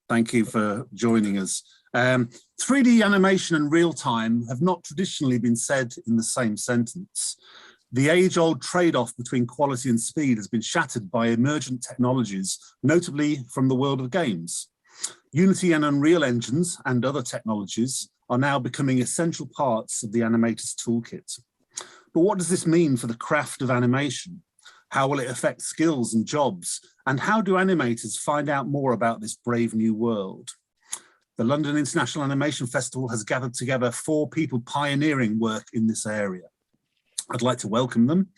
Thank you for joining us. 3D animation and real-time have not traditionally been said in the same sentence. The age-old trade-off between quality and speed has been shattered by emergent technologies, notably from the world of games. Unity and Unreal engines and other technologies are now becoming essential parts of the animator's toolkit. But what does this mean for the craft of animation? How will it affect skills and jobs? And how do animators find out more about this brave new world? The London International Animation Festival has gathered together 4 people pioneering work in this area. I'd like to welcome them.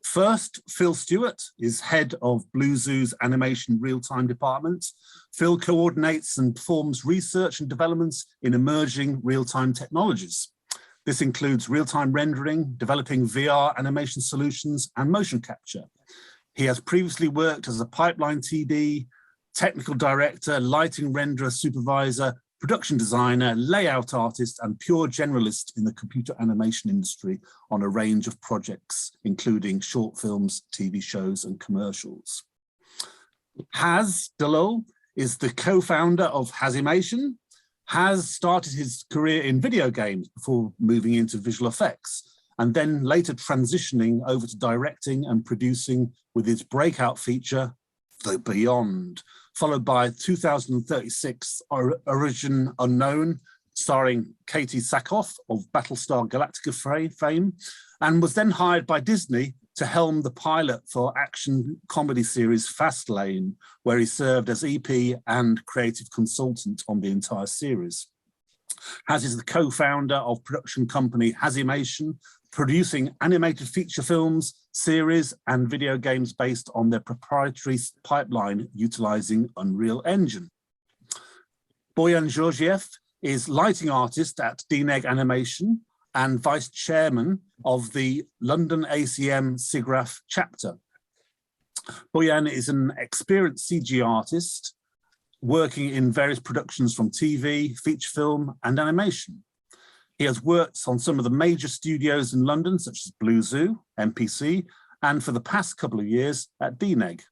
First, Phil Stewart is head of BlueZoo's Animation Real-Time Department. Phil coordinates and performs research and developments in emerging real-time technologies. This includes real-time rendering, developing VR animation solutions, and motion capture. He has previously worked as a pipeline TD, technical director, lighting renderer supervisor, production designer, layout artist, and pure generalist in the computer animation industry on a range of projects, including short films, TV shows, and commercials. Dulull is the co-founder of HaZimation. Haz started his career in video games before moving into visual effects, and then later transitioning over to directing and producing with his breakout feature, The Beyond, followed by 2036 Origin Unknown, starring Katie Sackhoff of Battlestar Galactica fame, and was then hired by Disney to helm the pilot for action comedy series Fastlane, where he served as EP and creative consultant on the entire series. Haz is the co-founder of production company HaZimation, producing animated feature films, series, and video games based on their proprietary pipeline utilizing Unreal Engine. Boyan Georgiev is lighting artist at DNeg Animation and vice chairman of the London ACM SIGGRAPH chapter. Boyan is an experienced CG artist working in various productions from TV, feature film, and animation. He has worked on some of the major studios in London, such as BlueZoo, MPC, and for the past couple of years at DNeg.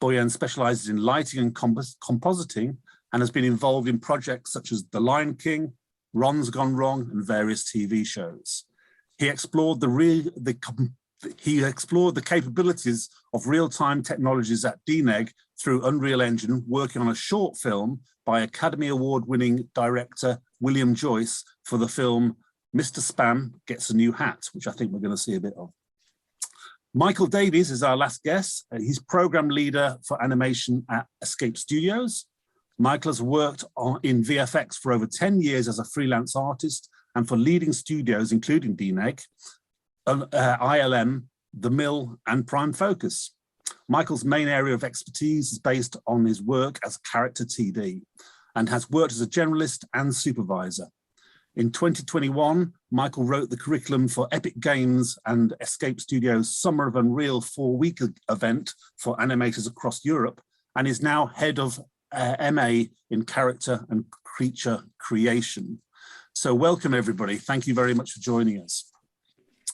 Boyan specializes in lighting and compositing and has been involved in projects such as The Lion King, Ron's Gone Wrong, and various TV shows. He explored the capabilities of real-time technologies at DNeg through Unreal Engine, working on a short film by Academy Award-winning director William Joyce for the film Mr. Spam Gets a New Hat, which I think we're going to see a bit of. Michael Davies is our last guest. He's program leader for animation at Escape Studios. Michael has worked in VFX for over 10 years as a freelance artist and for leading studios, including DNeg, ILM, The Mill, and Prime Focus. Michael's main area of expertise is based on his work as character TD and has worked as a generalist and supervisor. In 2021, Michael wrote the curriculum for Epic Games and Escape Studios' Summer of Unreal 4-week event for animators across Europe, and is now head of MA in character and creature creation. So welcome everybody. Thank you very much for joining us.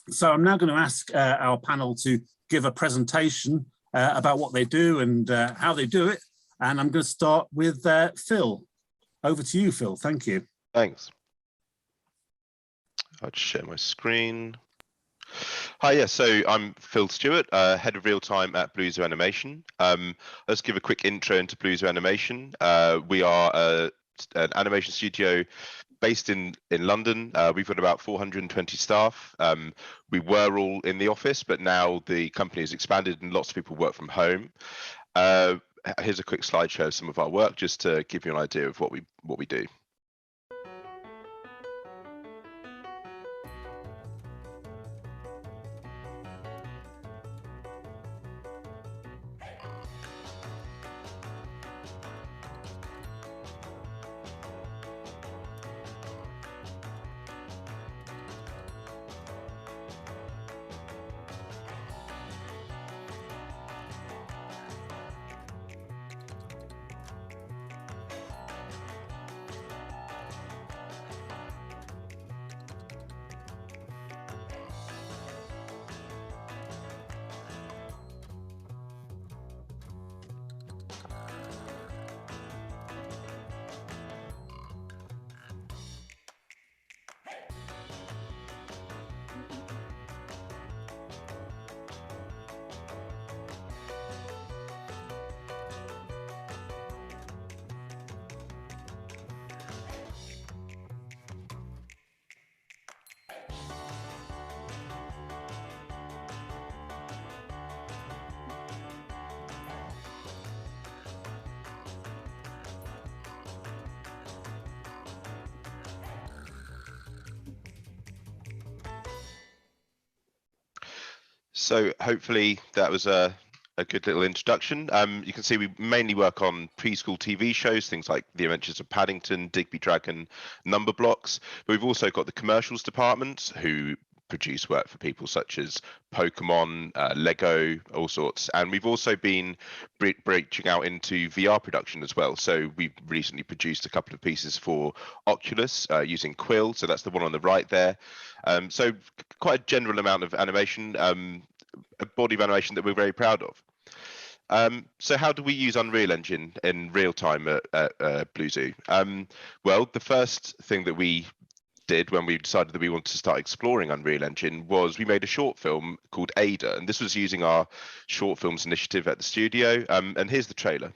So I'm now going to ask our panel to give a presentation about what they do and how they do it. And I'm going to start with Phil. Over to you, Phil. Thank you. Thanks. I'll just share my screen. Hi, yeah, so I'm Phil Stewart, head of real-time at BlueZoo Animation. Let's give a quick intro into BlueZoo Animation. We are an animation studio based in London. We've got about 420 staff. We were all in the office, but now the company has expanded and lots of people work from home. Here's a quick slideshow of some of our work, just to give you an idea of what we do. So hopefully that was a good little introduction. You can see we mainly work on preschool TV shows, things like The Adventures of Paddington, Digby Dragon, Number Blocks. But we've also got the commercials department who produce work for people such as Pokemon, Lego, all sorts. And we've also been branching out into VR production as well. So we've recently produced a couple of pieces for Oculus using Quill. So that's the one on the right there. So quite a general amount of animation, a body of animation that we're very proud of. So how do we use Unreal Engine in real time at BlueZoo? Well, the first thing that we did when we decided that we wanted to start exploring Unreal Engine was we made a short film called Ada, and this was using our short films initiative at the studio. And here's the trailer.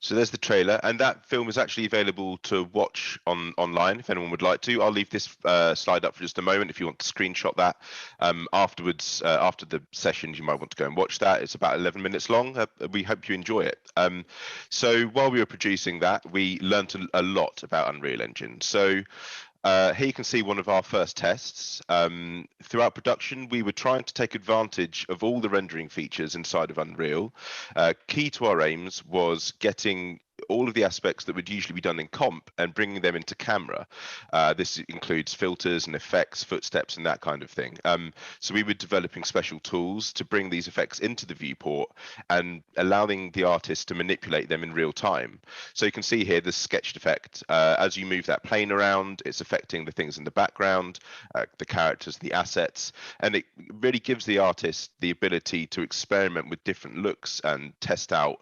So there's the trailer, and that film is actually available to watch online if anyone would like to. I'll leave this slide up for just a moment if you want to screenshot that. Afterwards, after the sessions, you might want to go and watch that. It's about 11 minutes long. We hope you enjoy it. So while we were producing that, we learned a lot about Unreal Engine. So here you can see one of our first tests. Throughout production, we were trying to take advantage of all the rendering features inside of Unreal. Key to our aims was getting all of the aspects that would usually be done in comp and bringing them into camera. This includes filters and effects, footsteps, and that kind of thing. So we were developing special tools to bring these effects into the viewport and allowing the artist to manipulate them in real time. So you can see here the sketched effect. As you move that plane around, it's affecting the things in the background, the characters, the assets, and it really gives the artist the ability to experiment with different looks and test out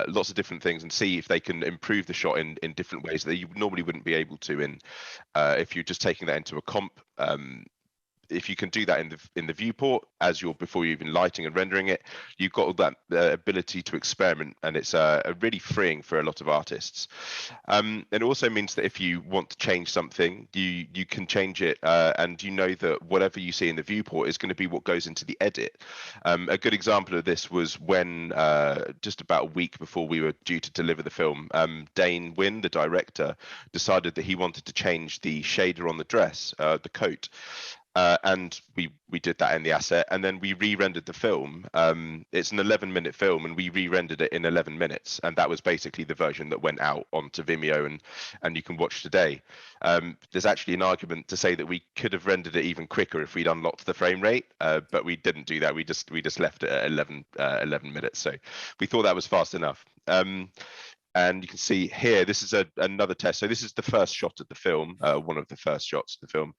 lots of different things and see if they can improve the shot in different ways that you normally wouldn't be able to if you're just taking that into a comp. If you can do that in the viewport as you're before you even lighting and rendering it, you've got all that ability to experiment, and it's really freeing for a lot of artists. It also means that if you want to change something, you can change it, and you know that whatever you see in the viewport is going to be what goes into the edit. A good example of this was when just about a week before we were due to deliver the film, Dane Wynn, the director, decided that he wanted to change the shader on the dress, the coat. And we did that in the asset, and then we re-rendered the film. It's an 11-minute film, and we re-rendered it in 11 minutes, and that was basically the version that went out onto Vimeo and you can watch today. There's actually an argument to say that we could have rendered it even quicker if we'd unlocked the frame rate, but we didn't do that. We just left it at 11 minutes, so we thought that was fast enough. And you can see here, this is another test. So this is the first shot of the film, one of the first shots of the film.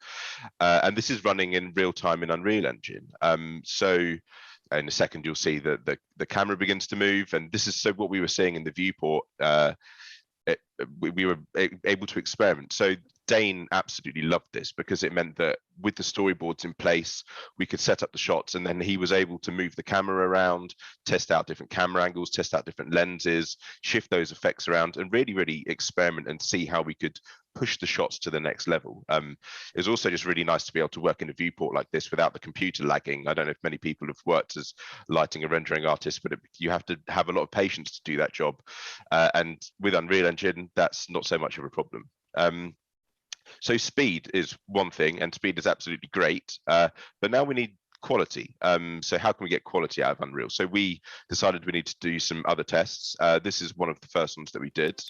And this is running in real time in Unreal Engine. So in a second, you'll see that the camera begins to move. And this is so what we were seeing in the viewport. We were able to experiment. So Dane absolutely loved this because it meant that with the storyboards in place, we could set up the shots, and then he was able to move the camera around, test out different camera angles, test out different lenses, shift those effects around, and really experiment and see how we could push the shots to the next level. It was also just really nice to be able to work in a viewport like this without the computer lagging. I don't know if many people have worked as lighting and rendering artists, but you have to have a lot of patience to do that job. And with Unreal Engine, that's not so much of a problem. So speed is one thing, and speed is absolutely great, but now we need quality. So how can we get quality out of Unreal? So we decided we need to do some other tests. This is one of the first ones that we did.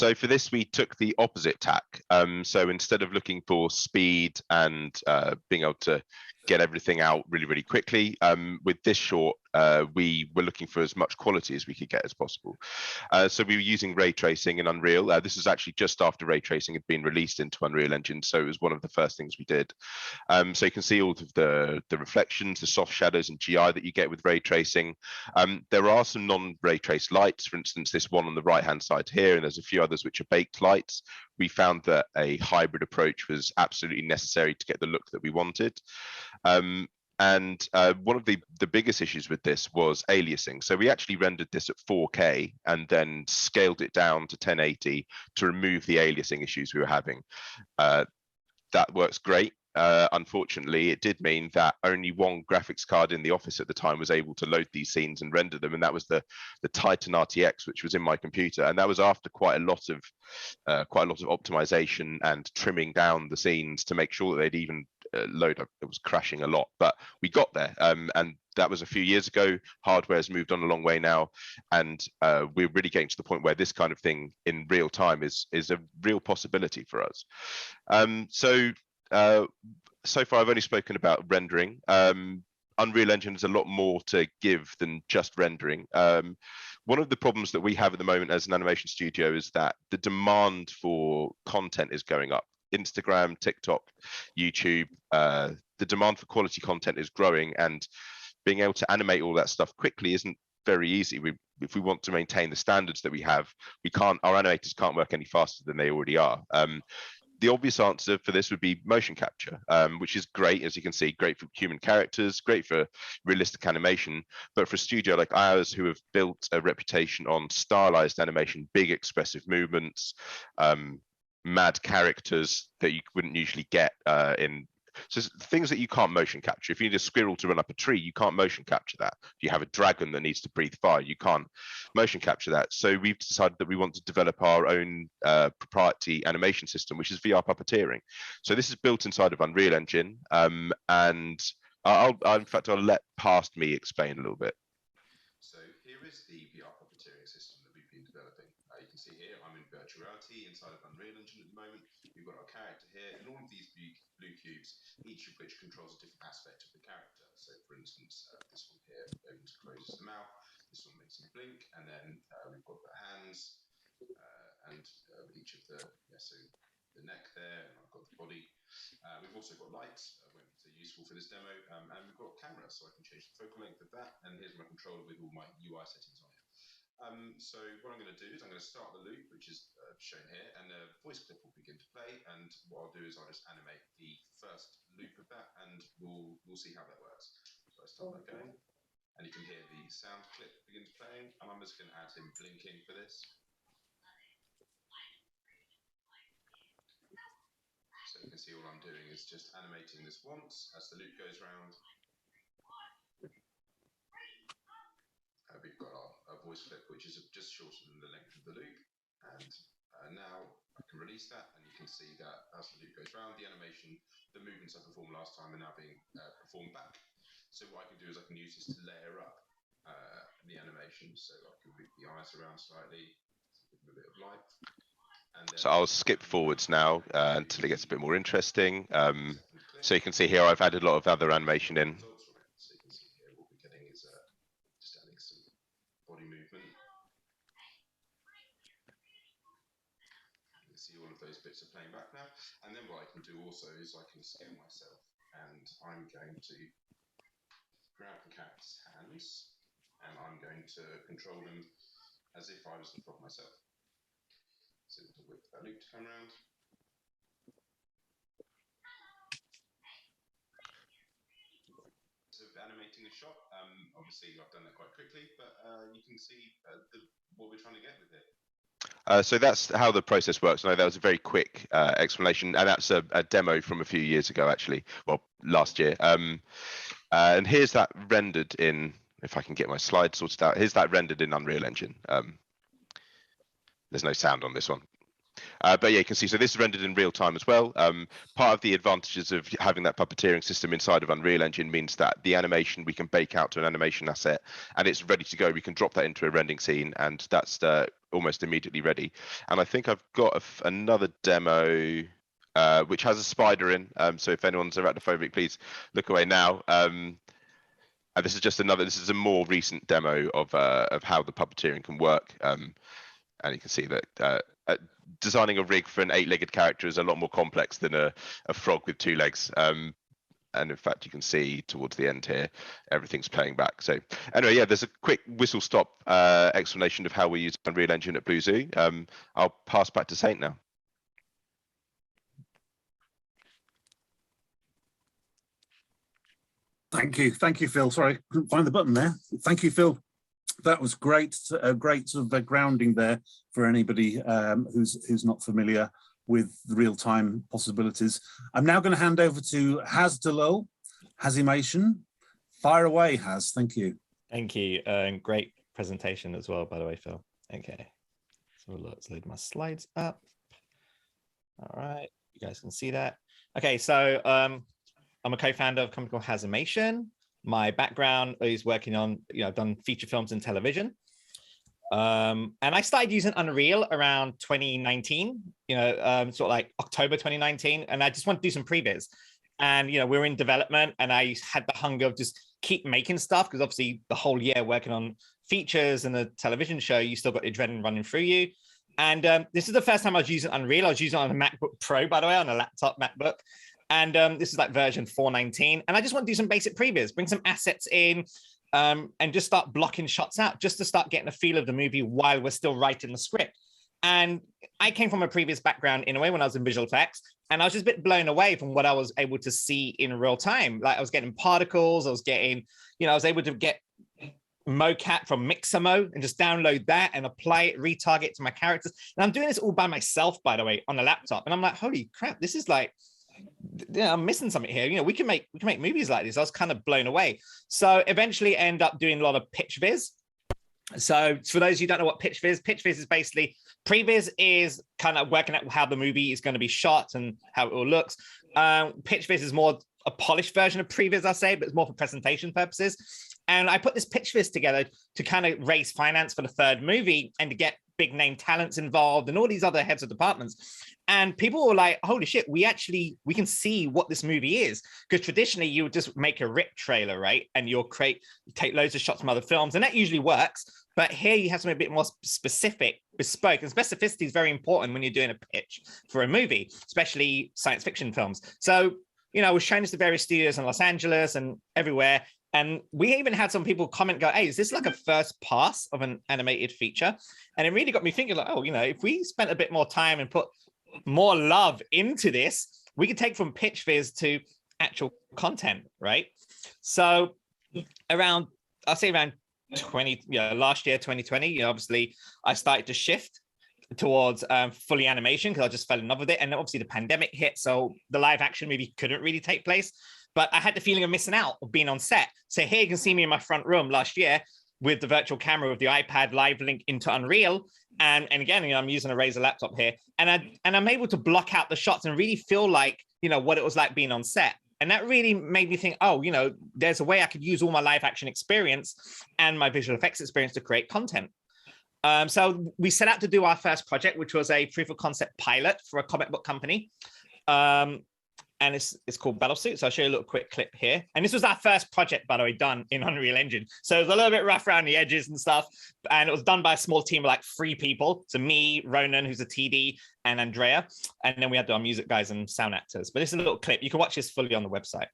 So for this, we took the opposite tack. So instead of looking for speed and being able to get everything out really, really quickly. With this short, we were looking for as much quality as we could get as possible. So we were using ray tracing in Unreal. This was actually just after ray tracing had been released into Unreal Engine, so it was one of the first things we did. So you can see all of the reflections, the soft shadows and GI that you get with ray tracing. There are some non-ray trace lights, for instance, this one on the right-hand side here, and there's a few others which are baked lights. We found that a hybrid approach was absolutely necessary to get the look that we wanted. And one of the biggest issues with this was aliasing. So we actually rendered this at 4K and then scaled it down to 1080 to remove the aliasing issues we were having. That works great. Unfortunately, it did mean that only one graphics card in the office at the time was able to load these scenes and render them, and that was the Titan RTX, which was in my computer, and that was after quite a lot of optimization and trimming down the scenes to make sure that they'd even load up. It was crashing a lot, but we got there, and that was a few years ago. Hardware has moved on a long way now, and we're really getting to the point where this kind of thing in real time is a real possibility for us. So far I've only spoken about rendering. Unreal Engine has a lot more to give than just rendering. One of the problems that we have at the moment as an animation studio is that the demand for content is going up. Instagram, TikTok, YouTube, the demand for quality content is growing, and being able to animate all that stuff quickly isn't very easy. If we want to maintain the standards that we have, our animators can't work any faster than they already are. The obvious answer for this would be motion capture, which is great, as you can see, great for human characters, great for realistic animation. But for a studio like ours, who have built a reputation on stylized animation, big expressive movements, mad characters that you wouldn't usually get so things that you can't motion capture. If you need a squirrel to run up a tree, you can't motion capture that. If you have a dragon that needs to breathe fire, you can't motion capture that. So we've decided that we want to develop our own proprietary animation system, which is VR puppeteering. So this is built inside of Unreal Engine, and in fact, I'll let past me explain a little bit. So here is the VR puppeteering system that we've been developing. You can see here, I'm in virtual reality inside of Unreal Engine at the moment. We've got our character here, and all of these blue cubes, each of which controls a different aspect of the character. So for instance, this one here opens and closes the mouth, this one makes him blink, and then we've got the hands, and each of so the neck there, and I've got the body. We've also got lights, won't be so useful for this demo, and we've got a camera, so I can change the focal length of that, and here's my controller with all my UI settings on it. So what I'm going to do is I'm going to start the loop, which is shown here, and a voice clip will begin to play, and what I'll do is I'll just animate the first loop of that, and we'll see how that works. So I start that going, and you can hear the sound clip begins playing, and I'm just going to add him blinking for this. So you can see all I'm doing is just animating this once as the loop goes round. We've got our voice clip, which is just shorter than the length of the loop, and now I can release that, and you can see that as the loop goes round, the animation, the movements I performed last time are now being performed back. So what I can do is I can use this to layer up the animation, so I can move the eyes around slightly, give them a bit of light. So I'll skip forwards now until it gets a bit more interesting. So you can see here I've added a lot of other animation in. So you can see here what we're getting is just adding some body movement. You can see all of those bits are playing back now. And then what I can do also is I can scale myself, and I'm going to grab the character's hands, and I'm going to control them as if I was the frog myself. So to wait for that loop to come around. Of animating a shot, obviously I've done that quite quickly, but you can see what we're trying to get with it. So that's how the process works. I know that was a very quick explanation, and that's a demo from a few years ago, actually. Well, last year. And here's that rendered in, if I can get my slides sorted out, here's that rendered in Unreal Engine. There's no sound on this one. But yeah, you can see, so this is rendered in real time as well. Part of the advantages of having that puppeteering system inside of Unreal Engine means that the animation we can bake out to an animation asset, and it's ready to go. We can drop that into a rendering scene, and that's almost immediately ready. And I think I've got another demo which has a spider in. So if anyone's arachnophobic, please look away now. And this is just another. This is a more recent demo of how the puppeteering can work. And you can see that designing a rig for an 8-legged character is a lot more complex than a frog with 2 legs. And in fact, you can see towards the end here, everything's playing back. So anyway, yeah, there's a quick whistle stop explanation of how we use Unreal Engine at BlueZoo. I'll pass back to Saint now. Thank you, Phil. Sorry, couldn't find the button there. Thank you, Phil. That was great, a great sort of grounding there for anybody who's not familiar with the real-time possibilities. I'm now going to hand over to Dulull, HaZimation. Fire away, Haz. Thank you. Thank you. Great presentation as well, by the way, Phil. Okay, so let's load my slides up. All right, you guys can see that. Okay, so I'm a co-founder of a company called HaZimation. My background is working on, I've done feature films and television. And I started using Unreal around 2019, sort of like October 2019. And I just wanted to do some previs. And, we were in development and I had the hunger of just keep making stuff because obviously the whole year working on features and a television show, you still got adrenaline running through you. And this is the first time I was using Unreal. I was using it on a MacBook Pro, by the way, on a laptop MacBook. And this is like version 4.19. And I just want to do some basic previs, bring some assets in, and just start blocking shots out just to start getting a feel of the movie while we're still writing the script. And I came from a previous background in a way when I was in visual effects, and I was just a bit blown away from what I was able to see in real time. Like I was getting particles, I was getting, I was able to get mocap from Mixamo and just download that and apply it, retarget to my characters. And I'm doing this all by myself, by the way, on a laptop. And I'm like, holy crap, this is like, I'm missing something here. We can make movies like this. I was kind of blown away. So eventually end up doing a lot of pitch viz. So for those who don't know what pitch viz is basically, previs is kind of working out how the movie is going to be shot and how it all looks. Pitch viz is more a polished version of previs, I say, but it's more for presentation purposes. And I put this pitch viz together to kind of raise finance for the 3rd movie and to get big name talents involved and all these other heads of departments. And people were like, holy shit, we can see what this movie is. Because traditionally you would just make a rip trailer, right? And you'll take loads of shots from other films, and that usually works. But here you have something a bit more specific, bespoke, and specificity is very important when you're doing a pitch for a movie, especially science fiction films. So, we're showing this to various studios in Los Angeles and everywhere. And we even had some people comment, go, hey, is this like a first pass of an animated feature? And it really got me thinking like, oh, if we spent a bit more time and put more love into this, we could take from pitch viz to actual content, right? So I'll say around last year, 2020, obviously I started to shift towards fully animation because I just fell in love with it. And obviously the pandemic hit, so the live action movie couldn't really take place. But I had the feeling of missing out of being on set. So here you can see me in my front room last year with the virtual camera with the iPad live link into Unreal. And again, I'm using a Razer laptop here. And I'm able to block out the shots and really feel like, what it was like being on set. And that really made me think, oh, there's a way I could use all my live action experience and my visual effects experience to create content. So we set out to do our first project, which was a proof of concept pilot for a comic book company. And it's called Battlesuit. So I'll show you a little quick clip here. And this was our first project, by the way, done in Unreal Engine. So it was a little bit rough around the edges and stuff. And it was done by a small team of like 3 people. So me, Ronan, who's a TD, and Andrea. And then we had our music guys and sound actors. But this is a little clip. You can watch this fully on the website.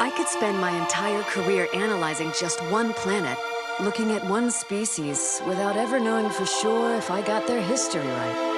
I could spend my entire career analyzing just one planet, looking at one species without ever knowing for sure if I got their history right.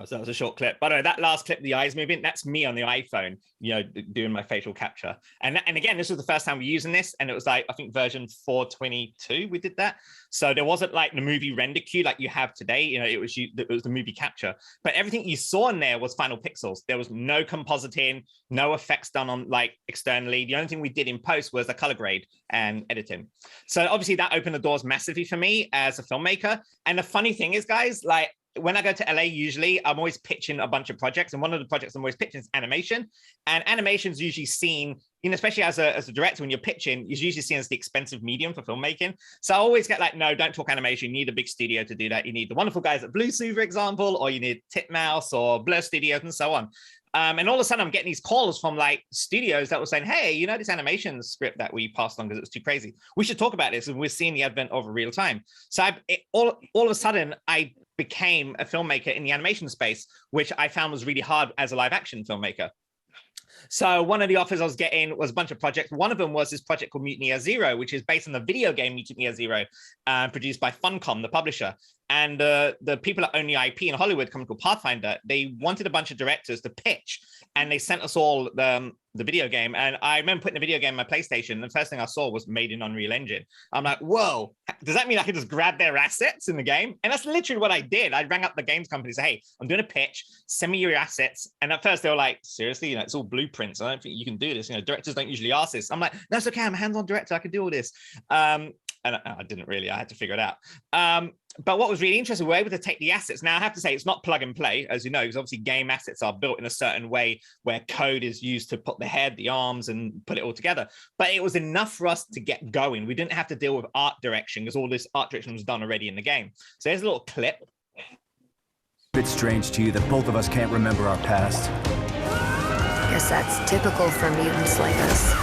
So that was a short clip. By the way, that last clip, the eyes moving, that's me on the iPhone, you know, doing my facial capture. And again, this was the first time we're using this, and it was like, I think version 4.22 we did that. So there wasn't like the movie render queue like you have today. You know, it was the movie capture, but everything you saw in there was final pixels. There was no compositing, no effects done on like externally. The only thing we did in post was the color grade and editing. So obviously that opened the doors massively for me as a filmmaker. And the funny thing is, guys, like, when I go to LA, usually I'm always pitching a bunch of projects, and one of the projects I'm always pitching is animation. And animation's usually seen, you know, especially as a director, when you're pitching, it's usually seen as the expensive medium for filmmaking. So I always get like, no, don't talk animation. You need a big studio to do that. You need the wonderful guys at BlueZoo, for example, or you need Titmouse or Blur Studios and so on. And all of a sudden I'm getting these calls from like studios that were saying, hey, you know, this animation script that we passed on because it was too crazy, we should talk about this. And we're seeing the advent of real time. So all of a sudden I became a filmmaker in the animation space, which I found was really hard as a live action filmmaker. So one of the offers I was getting was a bunch of projects. One of them was this project called Mutiny Year Zero, which is based on the video game Mutiny Year Zero, produced by Funcom, the publisher. And the people that own the IP in Hollywood, a company called Pathfinder, they wanted a bunch of directors to pitch, and they sent us all the video game. And I remember putting the video game on my PlayStation, and the first thing I saw was made in Unreal Engine. I'm like, whoa, does that mean I can just grab their assets in the game? And that's literally what I did. I rang up the games company and said, hey, I'm doing a pitch, send me your assets. And at first they were like, seriously, you know, it's all blueprints. I don't think you can do this. You know, directors don't usually ask this. I'm like, that's okay, I'm a hands-on director, I can do all this. And I didn't really, I had to figure it out. But what was really interesting, we were able to take the assets. Now I have to say it's not plug and play, as you know, because obviously game assets are built in a certain way where code is used to put the head, the arms, and put it all together. But it was enough for us to get going. We didn't have to deal with art direction because all this art direction was done already in the game. So here's a little clip. It's strange to you that both of us can't remember our past. Guess that's typical for mutants like us.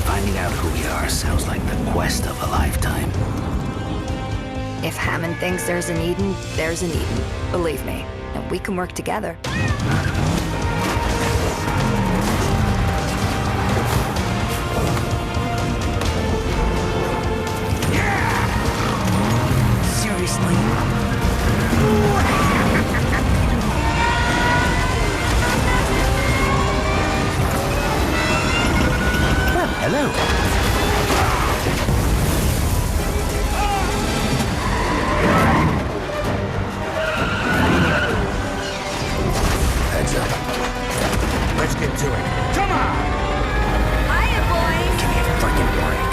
Finding out who we are sounds like the quest of a lifetime. If Hammond thinks there's an Eden, there's an Eden. Believe me, and we can work together. Yeah! Seriously? Well, hello. Let's get to it. Come on! Hiya, boys! Give me a freaking break.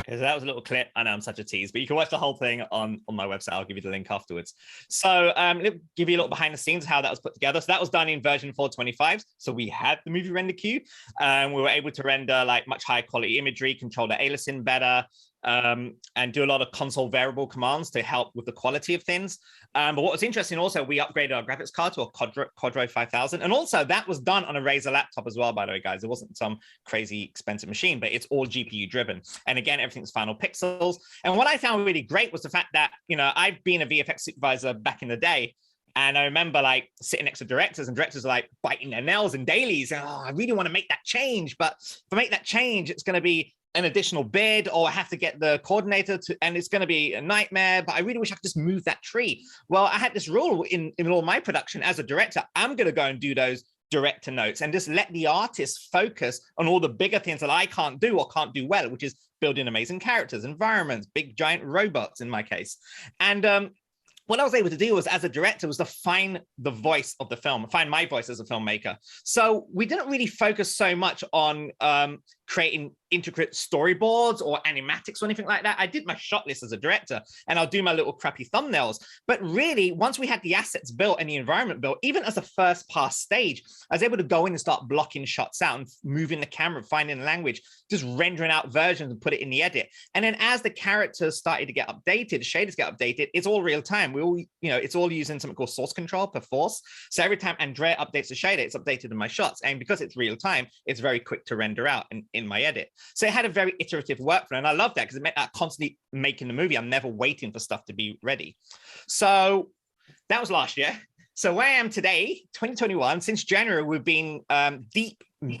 Okay, so that was a little clip. I know I'm such a tease, but you can watch the whole thing on my website. I'll give you the link afterwards. So let me give you a little behind the scenes how that was put together. So that was done in version 4.25. So we had the movie render queue. We were able to render like much higher quality imagery, control the aliasing better, and do a lot of console variable commands to help with the quality of things. But what was interesting also, we upgraded our graphics card to a Quadro 5000. And also that was done on a Razer laptop as well, by the way, guys. It wasn't some crazy expensive machine, but it's all GPU driven. And again, everything's final pixels. And what I found really great was the fact that, you know, I've been a VFX supervisor back in the day. And I remember like sitting next to directors, and directors are like biting their nails in dailies. And, oh, I really want to make that change. But to make that change, it's going to be an additional bid, or I have to get the coordinator to, and it's going to be a nightmare, but I really wish I could just move that tree. Well, I had this rule in all my production as a director, I'm going to go and do those director notes and just let the artist focus on all the bigger things that I can't do or can't do well, which is building amazing characters, environments, big giant robots in my case. And what I was able to do was, as a director, was to find the voice of the film, find my voice as a filmmaker. So we didn't really focus so much on creating intricate storyboards or animatics or anything like that. I did my shot list as a director, and I'll do my little crappy thumbnails. But really, once we had the assets built and the environment built, even as a first pass stage, I was able to go in and start blocking shots out and moving the camera, finding the language, just rendering out versions and put it in the edit. And then as the characters started to get updated, the shaders get updated, it's all real time. We all, you know, it's all using something called source control per force. So every time Andrea updates the shader, it's updated in my shots. And because it's real time, it's very quick to render out in my edit. So it had a very iterative workflow, and I love that because it meant that constantly making the movie, I'm never waiting for stuff to be ready. So that was last year. So where I am today, 2021, since January, we've been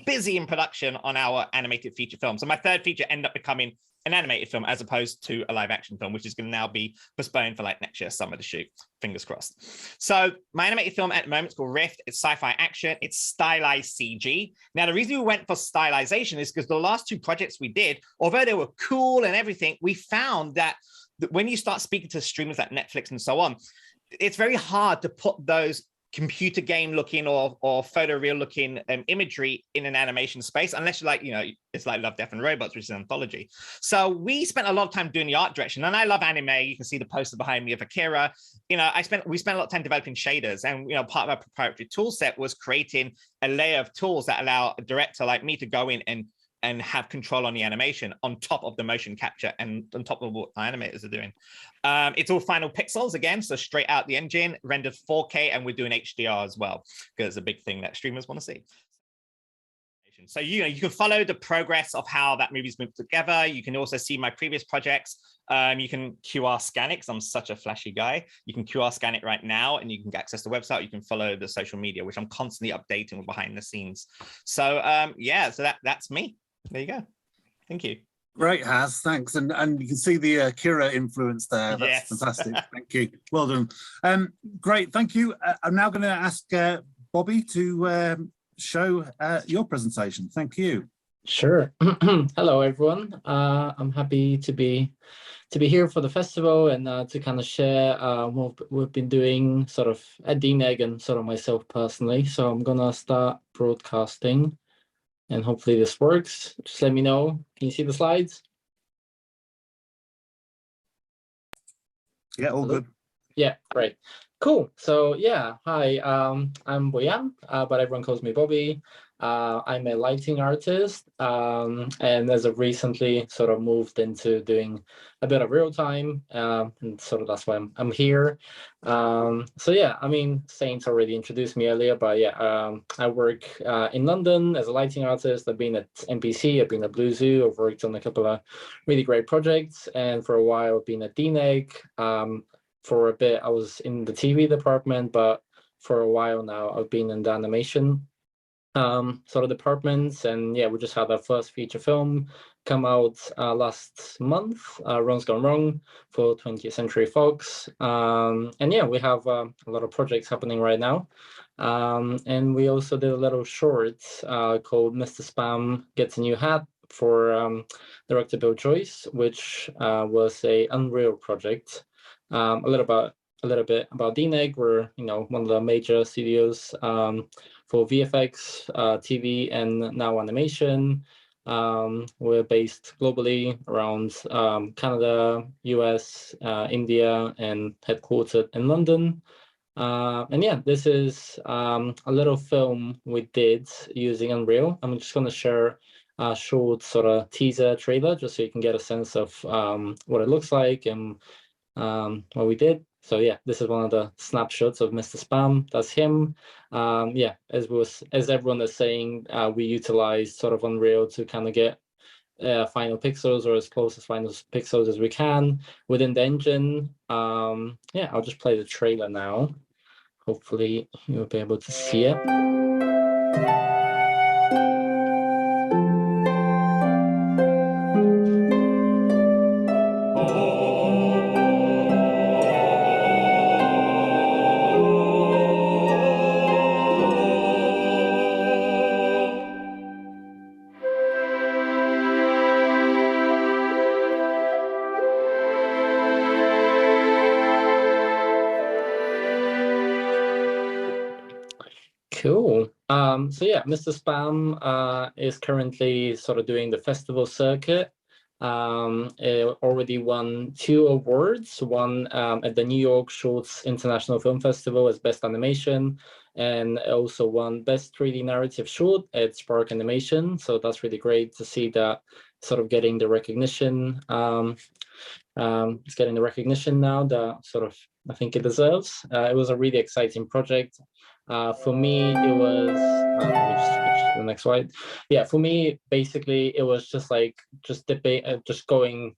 busy in production on our animated feature film. So my third feature ended up becoming an animated film as opposed to a live action film, which is going to now be postponed for like next year summer to shoot. Fingers crossed. So my animated film at the moment is called Rift. It's sci-fi action. It's stylized CG. Now, the reason we went for stylization is because the last 2 projects we did, although they were cool and everything, we found that when you start speaking to streamers like Netflix and so on, it's very hard to put those computer game looking or photoreal looking imagery in an animation space, unless you're like, you know, it's like Love, Death and Robots, which is an anthology. So we spent a lot of time doing the art direction, and I love anime. You can see the poster behind me of Akira. You know, we spent a lot of time developing shaders, and, you know, part of our proprietary tool set was creating a layer of tools that allow a director like me to go in and have control on the animation on top of the motion capture and on top of what animators are doing. It's all final pixels again, so straight out the engine, rendered 4K, and we're doing HDR as well, because it's a big thing that streamers want to see. So, you know, you can follow the progress of how that movie's moved together. You can also see my previous projects. You can QR scan it, because I'm such a flashy guy. You can QR scan it right now, and you can access the website. You can follow the social media, which I'm constantly updating with behind the scenes. So yeah, so that's me. There you go. Thank you. Great, Haz, thanks. And you can see the Akira influence there. That's yes. Fantastic. Thank you. Well done. Great, thank you. I'm now going to ask Bobby to show your presentation. Thank you. Sure. Hello, everyone. I'm happy to be here for the festival and to kind of share what we've been doing sort of at DNeg and sort of myself personally. So I'm gonna start broadcasting. And hopefully this works. Just let me know. Can you see the slides? Yeah, all good. Yeah, great. Cool. So yeah, hi, I'm Boyan, but everyone calls me Bobby. I'm a lighting artist, and as of recently sort of moved into doing a bit of real time, and sort of that's why I'm here. So yeah, I mean, Saints already introduced me earlier, but yeah, I work in London as a lighting artist. I've been at NPC, I've been at BlueZoo, I've worked on a couple of really great projects, and for a while I've been at DNeg. For a bit, I was in the TV department, but for a while now, I've been in the animation sort of departments. And yeah, we just had our first feature film come out last month, Wrong's Gone Wrong, for 20th Century Fox. And yeah, we have a lot of projects happening right now. And we also did a little short called Mr. Spam Gets a New Hat for director Bill Joyce, which was a Unreal project. A little bit about DNeg. We're, you know, one of the major studios for VFX, TV, and now animation. We're based globally around Canada, US, India, and headquartered in London. And yeah, this is a little film we did using Unreal. I'm just going to share a short sort of teaser trailer just so you can get a sense of what it looks like and what we did. So yeah, this is one of the snapshots of Mr. Spam. That's him. Yeah, as everyone is saying, we utilized sort of Unreal to kind of get final pixels, or as close as final pixels as we can within the engine. Yeah, I'll just play the trailer now. Hopefully you'll be able to see it. Cool. So yeah, Mr. Spam is currently sort of doing the festival circuit. It already won 2 awards, one at the New York Shorts International Film Festival as Best Animation, and also won Best 3D Narrative Short at Spark Animation. So that's really great to see that sort of getting the recognition. It's getting the recognition now that sort of I think it deserves. It was a really exciting project. For me, it was, let me just switch to the next slide. Yeah, for me, basically, it was just like, just going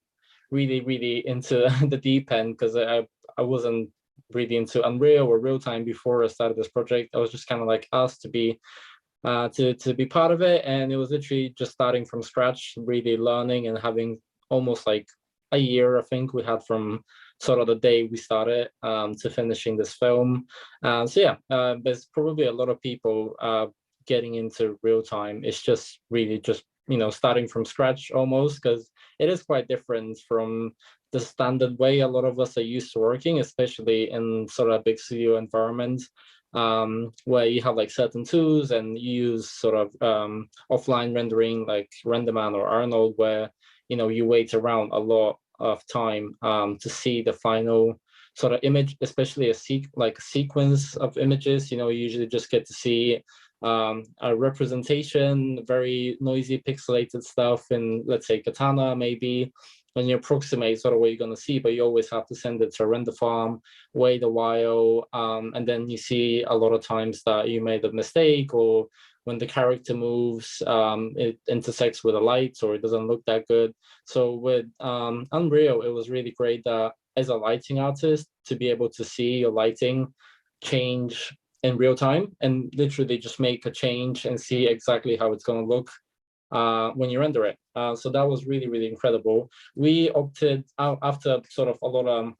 really into the deep end, because I wasn't really into Unreal or Realtime before I started this project. I was just kind of like asked to be part of it. And it was literally just starting from scratch, really learning and having almost like a year, I think we had from sort of the day we started to finishing this film. So yeah, there's probably a lot of people getting into real time. It's just really just, you know, starting from scratch almost, because it is quite different from the standard way a lot of us are used to working, especially in sort of a big studio environment, where you have like certain tools and you use sort of offline rendering like RenderMan or Arnold, where, you know, you wait around a lot of time to see the final sort of image, especially a sequence of images. You know, you usually just get to see a representation, very noisy pixelated stuff in, let's say, Katana maybe, and you approximate sort of what you're going to see, but you always have to send it to a render farm, wait a while, and then you see a lot of times that you made a mistake, or when the character moves, it intersects with the lights, or it doesn't look that good. So with Unreal, it was really great that as a lighting artist to be able to see your lighting change in real time and literally just make a change and see exactly how it's going to look when you render it. So that was really, really incredible. We opted, after sort of a lot of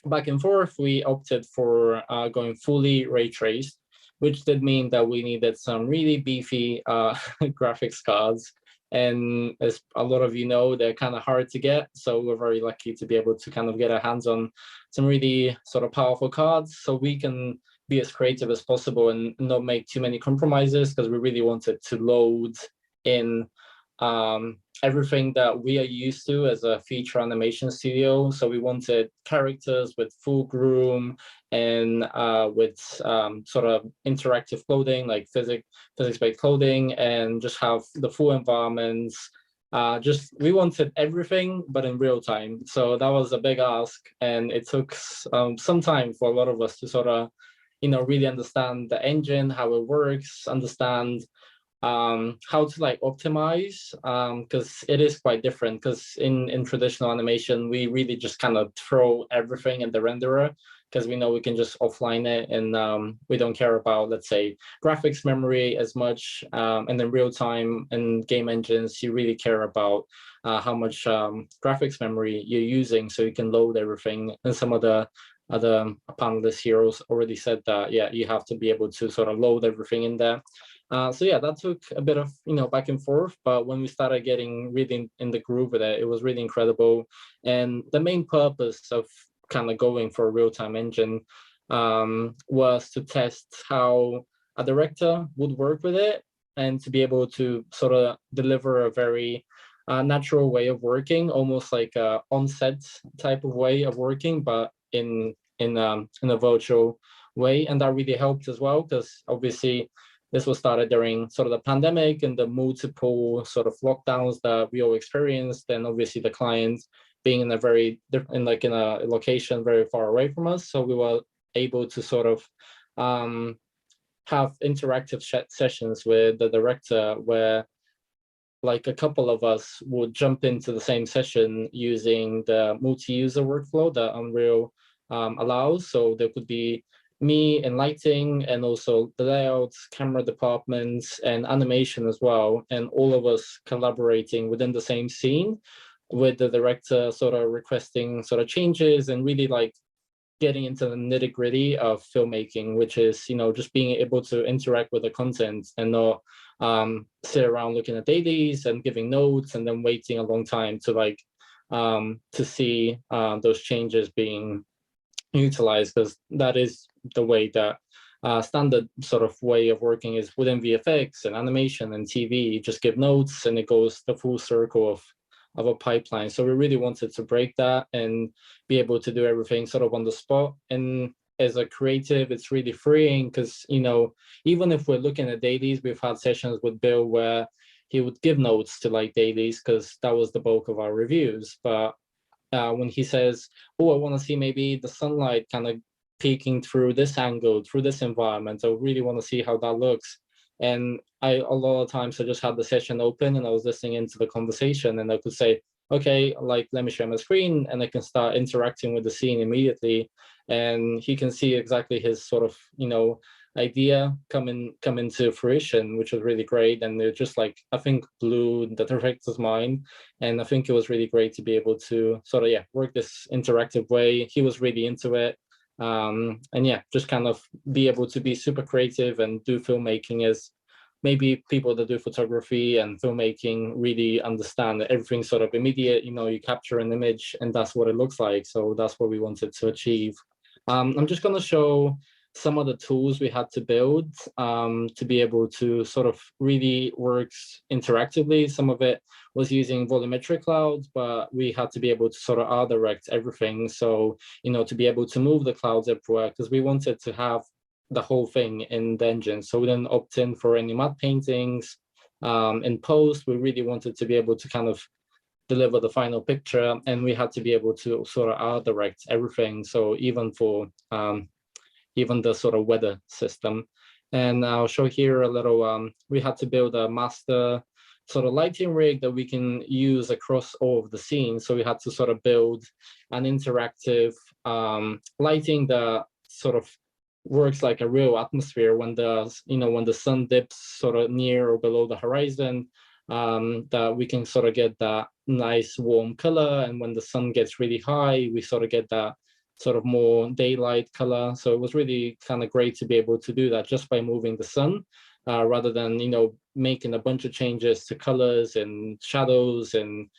back and forth, we opted for going fully ray traced, which did mean that we needed some really beefy graphics cards. And as a lot of you know, they're kind of hard to get. So we're very lucky to be able to kind of get our hands on some really sort of powerful cards, so we can be as creative as possible and not make too many compromises, because we really wanted to load in everything that we are used to as a feature animation studio. So we wanted characters with full groom and with sort of interactive clothing, like physics-based clothing, and just have the full environments. We wanted everything, but in real time. So that was a big ask, and it took some time for a lot of us to sort of, you know, really understand the engine, how it works, understand how to like optimize, because it is quite different, because in traditional animation, we really just kind of throw everything in the renderer, because we know we can just offline it, and we don't care about, let's say, graphics memory as much. And in real time and game engines, you really care about how much graphics memory you're using, so you can load everything. And some of the other panelists here already said that, yeah, you have to be able to sort of load everything in there. So yeah, that took a bit of, you know, back and forth, but when we started getting really in the groove with it, it was really incredible. And the main purpose of kind of going for a real-time engine was to test how a director would work with it, and to be able to sort of deliver a very natural way of working, almost like a on-set type of way of working, but in a virtual way. And that really helped as well, because obviously this was started during sort of the pandemic and the multiple sort of lockdowns that we all experienced, and obviously the clients being in a location very far away from us. So we were able to sort of have interactive sessions with the director, where like a couple of us would jump into the same session using the multi-user workflow that Unreal allows. So there could be me in lighting, and also the layouts, camera departments, and animation as well, and all of us collaborating within the same scene, with the director sort of requesting sort of changes, and really like getting into the nitty-gritty of filmmaking, which is, you know, just being able to interact with the content and not sit around looking at dailies and giving notes and then waiting a long time to like to see those changes being utilized, because that is the way that standard sort of way of working is within VFX and animation and TV. You just give notes and it goes the full circle of a pipeline. So we really wanted to break that and be able to do everything sort of on the spot. And as a creative, it's really freeing, because, you know, even if we're looking at dailies, we've had sessions with Bill where he would give notes to like dailies, because that was the bulk of our reviews. But when he says, oh, I want to see maybe the sunlight kind of peeking through this angle, through this environment, I really want to see how that looks. And a lot of times I just had the session open and I was listening into the conversation, and I could say, okay, like, let me share my screen, and I can start interacting with the scene immediately. And he can see exactly his sort of, you know, idea come into fruition, which was really great. And it just like, I think, blew the director's mind. And I think it was really great to be able to sort of, work this interactive way. He was really into it. And just kind of be able to be super creative and do filmmaking as maybe people that do photography and filmmaking really understand that everything's sort of immediate. You capture an image and that's what it looks like. So that's what we wanted to achieve. I'm just going to show some of the tools we had to build to be able to sort of really work interactively. Some of it was using volumetric clouds, but we had to be able to sort of art direct everything. So, to be able to move the clouds everywhere, because we wanted to have the whole thing in the engine. So we didn't opt in for any matte paintings. In post, we really wanted to be able to kind of deliver the final picture, and we had to be able to sort of art direct everything. So even for even the sort of weather system. And I'll show here a little, we had to build a master sort of lighting rig that we can use across all of the scenes. So we had to sort of build an interactive lighting that sort of works like a real atmosphere when the sun dips sort of near or below the horizon, that we can sort of get that nice warm color. And when the sun gets really high, we sort of get that sort of more daylight color. So it was really kind of great to be able to do that just by moving the sun, rather than making a bunch of changes to colors and shadows and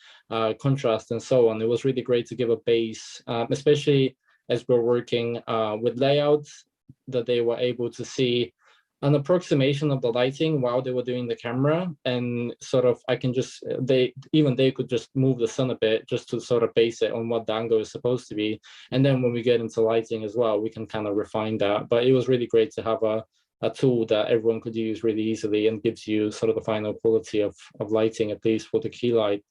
contrast and so on. It was really great to give a base, especially as we're working with layouts, that they were able to see an approximation of the lighting while they were doing the camera. And sort of I can just, they could just move the sun a bit just to sort of base it on what the angle is supposed to be. And then when we get into lighting as well, we can kind of refine that. But it was really great to have a tool that everyone could use really easily and gives you sort of the final quality of lighting, at least for the key light.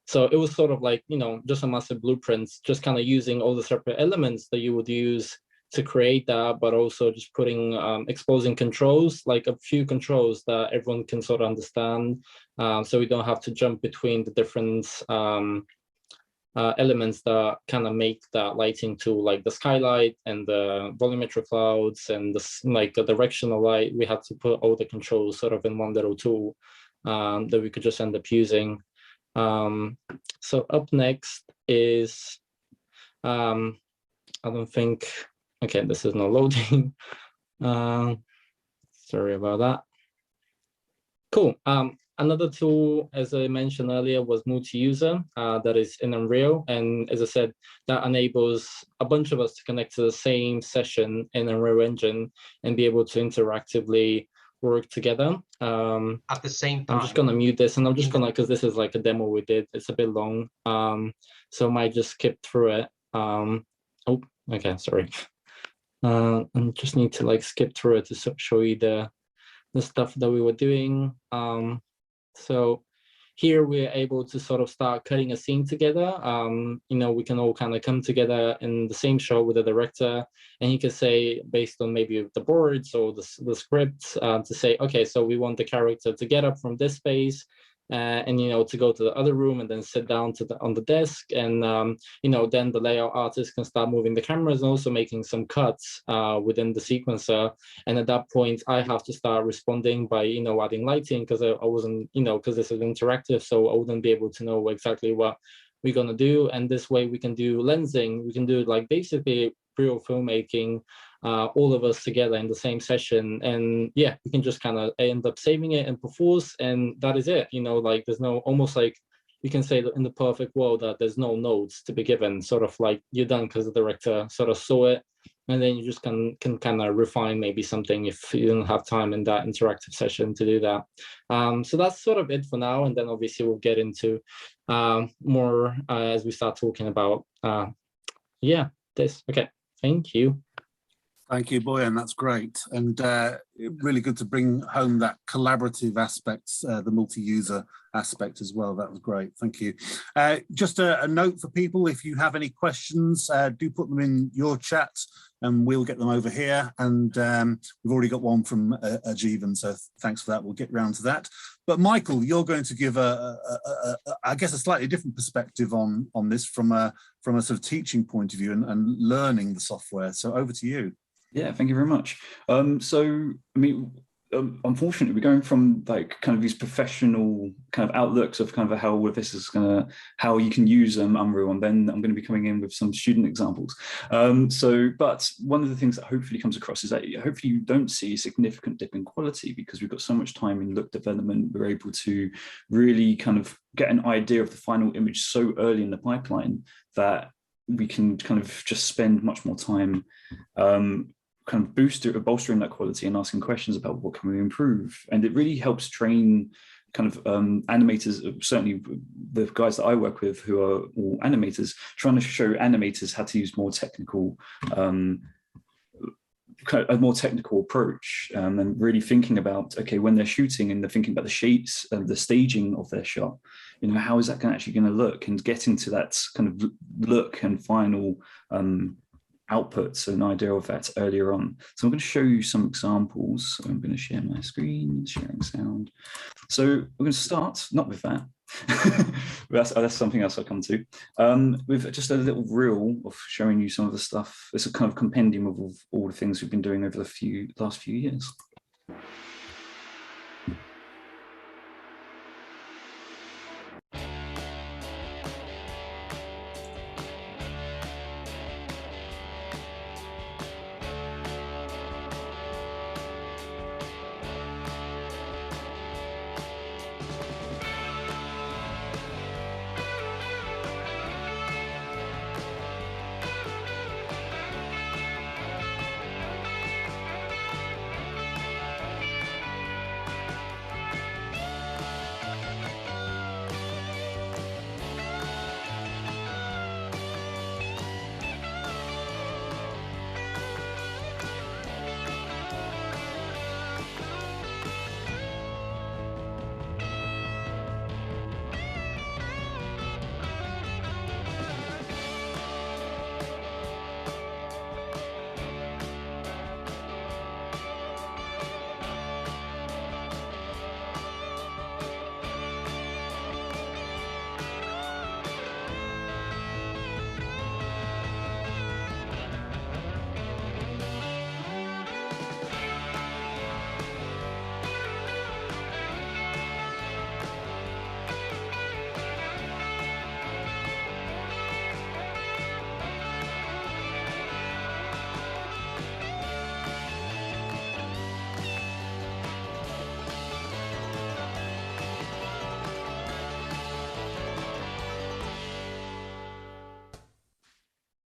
So it was sort of like, just a massive blueprints, just kind of using all the separate elements that you would use to create that, but also just putting, exposing controls, like a few controls that everyone can sort of understand. So we don't have to jump between the different elements that kind of make that lighting tool, like the skylight and the volumetric clouds and the directional light. We had to put all the controls sort of in one little tool that we could just end up using. So up next is, I don't think, okay, this is not loading. Sorry about that. Cool. Another tool, as I mentioned earlier, was Multiuser, that is in Unreal. And as I said, that enables a bunch of us to connect to the same session in Unreal Engine and be able to interactively work together. At the same time. I'm just gonna mute this, and I'm just gonna, because this is like a demo we did, it's a bit long. So I might just skip through it. Oh, okay, sorry. And just need to like skip through it to show you the stuff that we were doing. So here we're able to sort of start cutting a scene together. We can all kind of come together in the same shot with the director, and he can say, based on maybe the boards or the script, to say, okay, so we want the character to get up from this space, and to go to the other room and then sit down on the desk, and then the layout artist can start moving the cameras and also making some cuts within the sequencer. And at that point I have to start responding by adding lighting, because I wasn't, because this is interactive, so I wouldn't be able to know exactly what we're going to do. And this way we can do lensing, we can do like basically real filmmaking, all of us together in the same session. And yeah, we can just kind of end up saving it in Perforce, and that is it. Like there's no, almost like you can say that in the perfect world that there's no notes to be given, sort of like you're done because the director sort of saw it, and then you just can kind of refine maybe something if you don't have time in that interactive session to do that. So that's sort of it for now, and then obviously we'll get into more as we start talking about this. Okay, thank you. Thank you, Boyan. That's great, and really good to bring home that collaborative aspects, the multi-user aspect as well. That was great. Thank you. Just a note for people: if you have any questions, do put them in your chat, and we'll get them over here. And we've already got one from Ajeevan, so thanks for that. We'll get round to that. But Michael, you're going to give I guess, a slightly different perspective on this from a sort of teaching point of view and learning the software. So over to you. Yeah, thank you very much. So, I mean, unfortunately, we're going from like kind of these professional kind of outlooks of kind of how all of this is how you can use Unreal, and then I'm going to be coming in with some student examples. But one of the things that hopefully comes across is that hopefully you don't see a significant dip in quality, because we've got so much time in look development. We're able to really kind of get an idea of the final image so early in the pipeline that we can kind of just spend much more time kind of bolstering that quality and asking questions about what can we improve. And it really helps train kind of animators, certainly the guys that I work with who are all animators, trying to show animators how to use more technical, a more technical approach, and really thinking about, okay, when they're shooting and they're thinking about the shapes and the staging of their shot, you know, how is that actually going to look, and getting to that kind of look and final outputs, an idea of that earlier on. So I'm going to show you some examples. So I'm going to share my screen, sharing sound. So we're going to start, not with that. that's something else I'll come to. With just a little reel of showing you some of the stuff. It's a kind of compendium of all the things we've been doing over the last few years.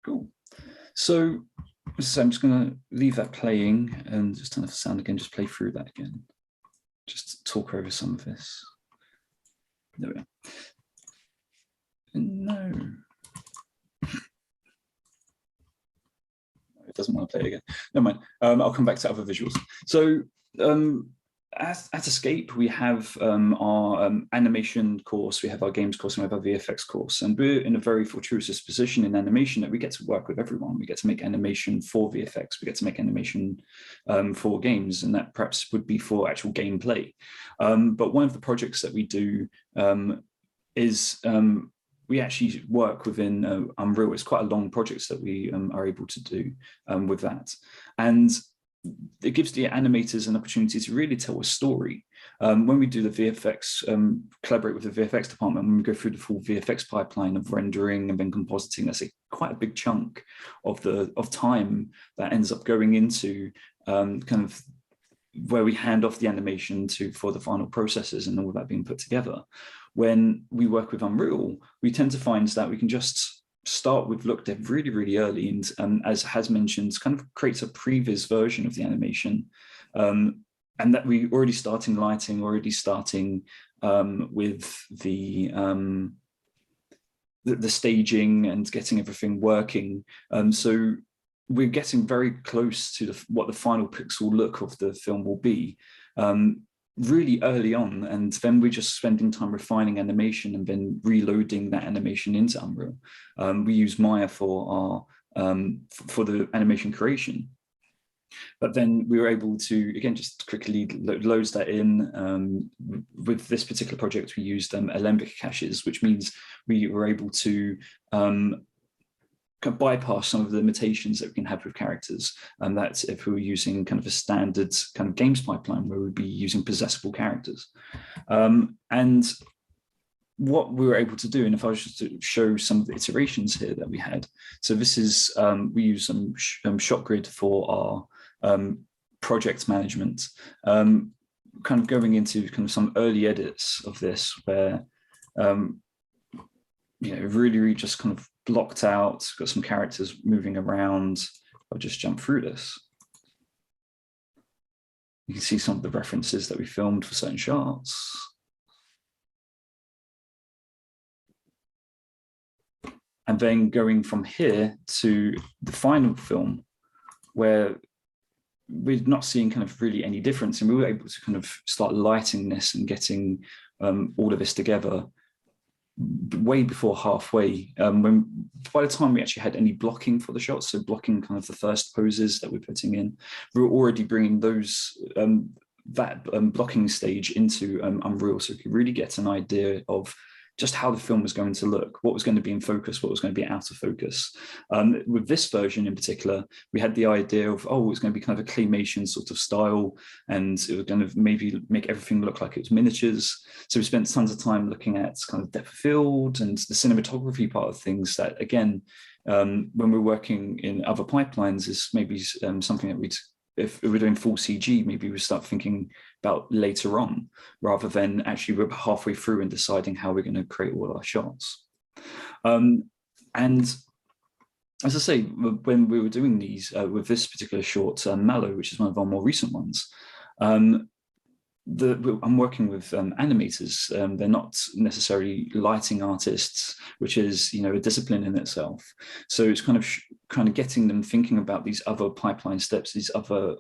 Cool. So I'm just going to leave that playing and just turn off the sound again, just play through that again. Just talk over some of this. There we go. No. It doesn't want to play it again. Never mind. I'll come back to other visuals. So at Escape, we have our animation course, we have our games course, and we have our VFX course. And we're in a very fortuitous position in animation that we get to work with everyone. We get to make animation for VFX, we get to make animation for games, and that perhaps would be for actual gameplay. But one of the projects that we do is we actually work within Unreal. It's quite a long project that we are able to do with that. And it gives the animators an opportunity to really tell a story. When we do the VFX, collaborate with the VFX department, when we go through the full VFX pipeline of rendering and then compositing, that's quite a big chunk of time that ends up going into kind of where we hand off the animation for the final processes and all that being put together. When we work with Unreal, we tend to find that we can just start with look dev really, really early, and as Has mentioned, kind of creates a previs version of the animation, and that we already starting lighting, already starting with the staging and getting everything working. So we're getting very close to what the final pixel look of the film will be really early on, and then we're just spending time refining animation and then reloading that animation into Unreal. We use Maya for the animation creation, but then we were able to, again, just quickly load that in. With this particular project, we used Alembic caches, which means we were able to bypass some of the limitations that we can have with characters, and that's if we were using kind of a standard kind of games pipeline where we'd be using possessable characters. And what we were able to do, and if I was just to show some of the iterations here that we had, so this is, we use some shot grid for our project management, kind of going into kind of some early edits of this where, you know, really just kind of blocked out, got some characters moving around. I'll just jump through this. You can see some of the references that we filmed for certain shots. And then going from here to the final film, where we're not seeing kind of really any difference, and we were able to kind of start lighting this and getting all of this together way before halfway, when by the time we actually had any blocking for the shots, so blocking kind of the first poses that we're putting in, we were already bringing those that blocking stage into Unreal, so we could really get an idea of just how the film was going to look, what was going to be in focus, what was going to be out of focus. With this version in particular, we had the idea of, oh, it's going to be kind of a claymation sort of style, and it was going to maybe make everything look like it was miniatures. So we spent tons of time looking at kind of depth of field and the cinematography part of things that, again, when we're working in other pipelines, is maybe something that we'd, if we're doing full CG, maybe we start thinking about later on, rather than actually we're halfway through and deciding how we're going to create all our shots. And as I say, when we were doing these with this particular short, Mallow, which is one of our more recent ones, I'm working with animators. They're not necessarily lighting artists, which is, you know, a discipline in itself. So it's kind of getting them thinking about these other pipeline steps, these other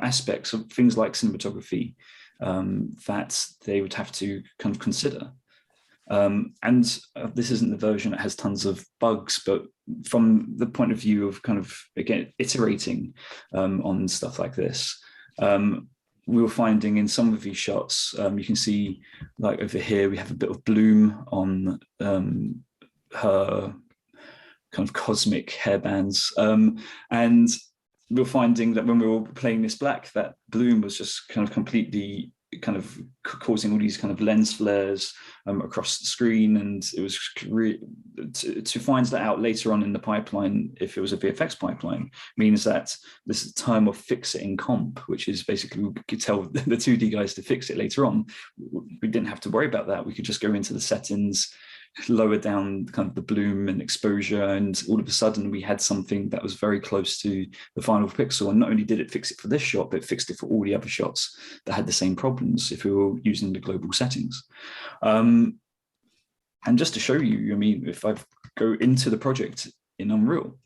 aspects of things like cinematography that they would have to kind of consider. And this isn't the version that has tons of bugs, but from the point of view of kind of, again, iterating on stuff like this, we were finding in some of these shots, you can see, like over here, we have a bit of bloom on her kind of cosmic hairbands. And we were finding that when we were playing this black, that bloom was just kind of completely kind of causing all these kind of lens flares across the screen. And it was really, to find that out later on in the pipeline, if it was a VFX pipeline, means that this is a term of fix it in comp, which is basically, we could tell the 2D guys to fix it later on. We didn't have to worry about that. We could just go into the settings, lower down kind of the bloom and exposure, and all of a sudden we had something that was very close to the final pixel. And not only did it fix it for this shot, but it fixed it for all the other shots that had the same problems if we were using the global settings. And just to show you, I mean, if I go into the project in Unreal,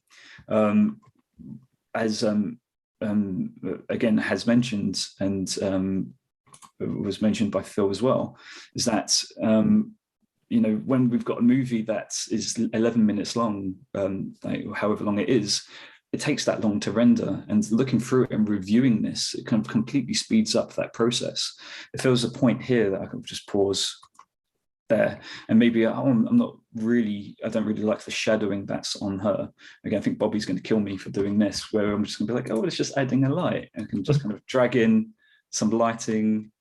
as again has mentioned, and was mentioned by Phil as well, is that you know, when we've got a movie that is 11 minutes long, like however long it is, it takes that long to render, and looking through it and reviewing this, it kind of completely speeds up that process. If there was a point here that I could just pause there, and maybe I don't really like the shadowing that's on her. Again, I think Bobby's going to kill me for doing this, where I'm just going to be like, oh, it's just adding a light, and I can just kind of drag in some lighting.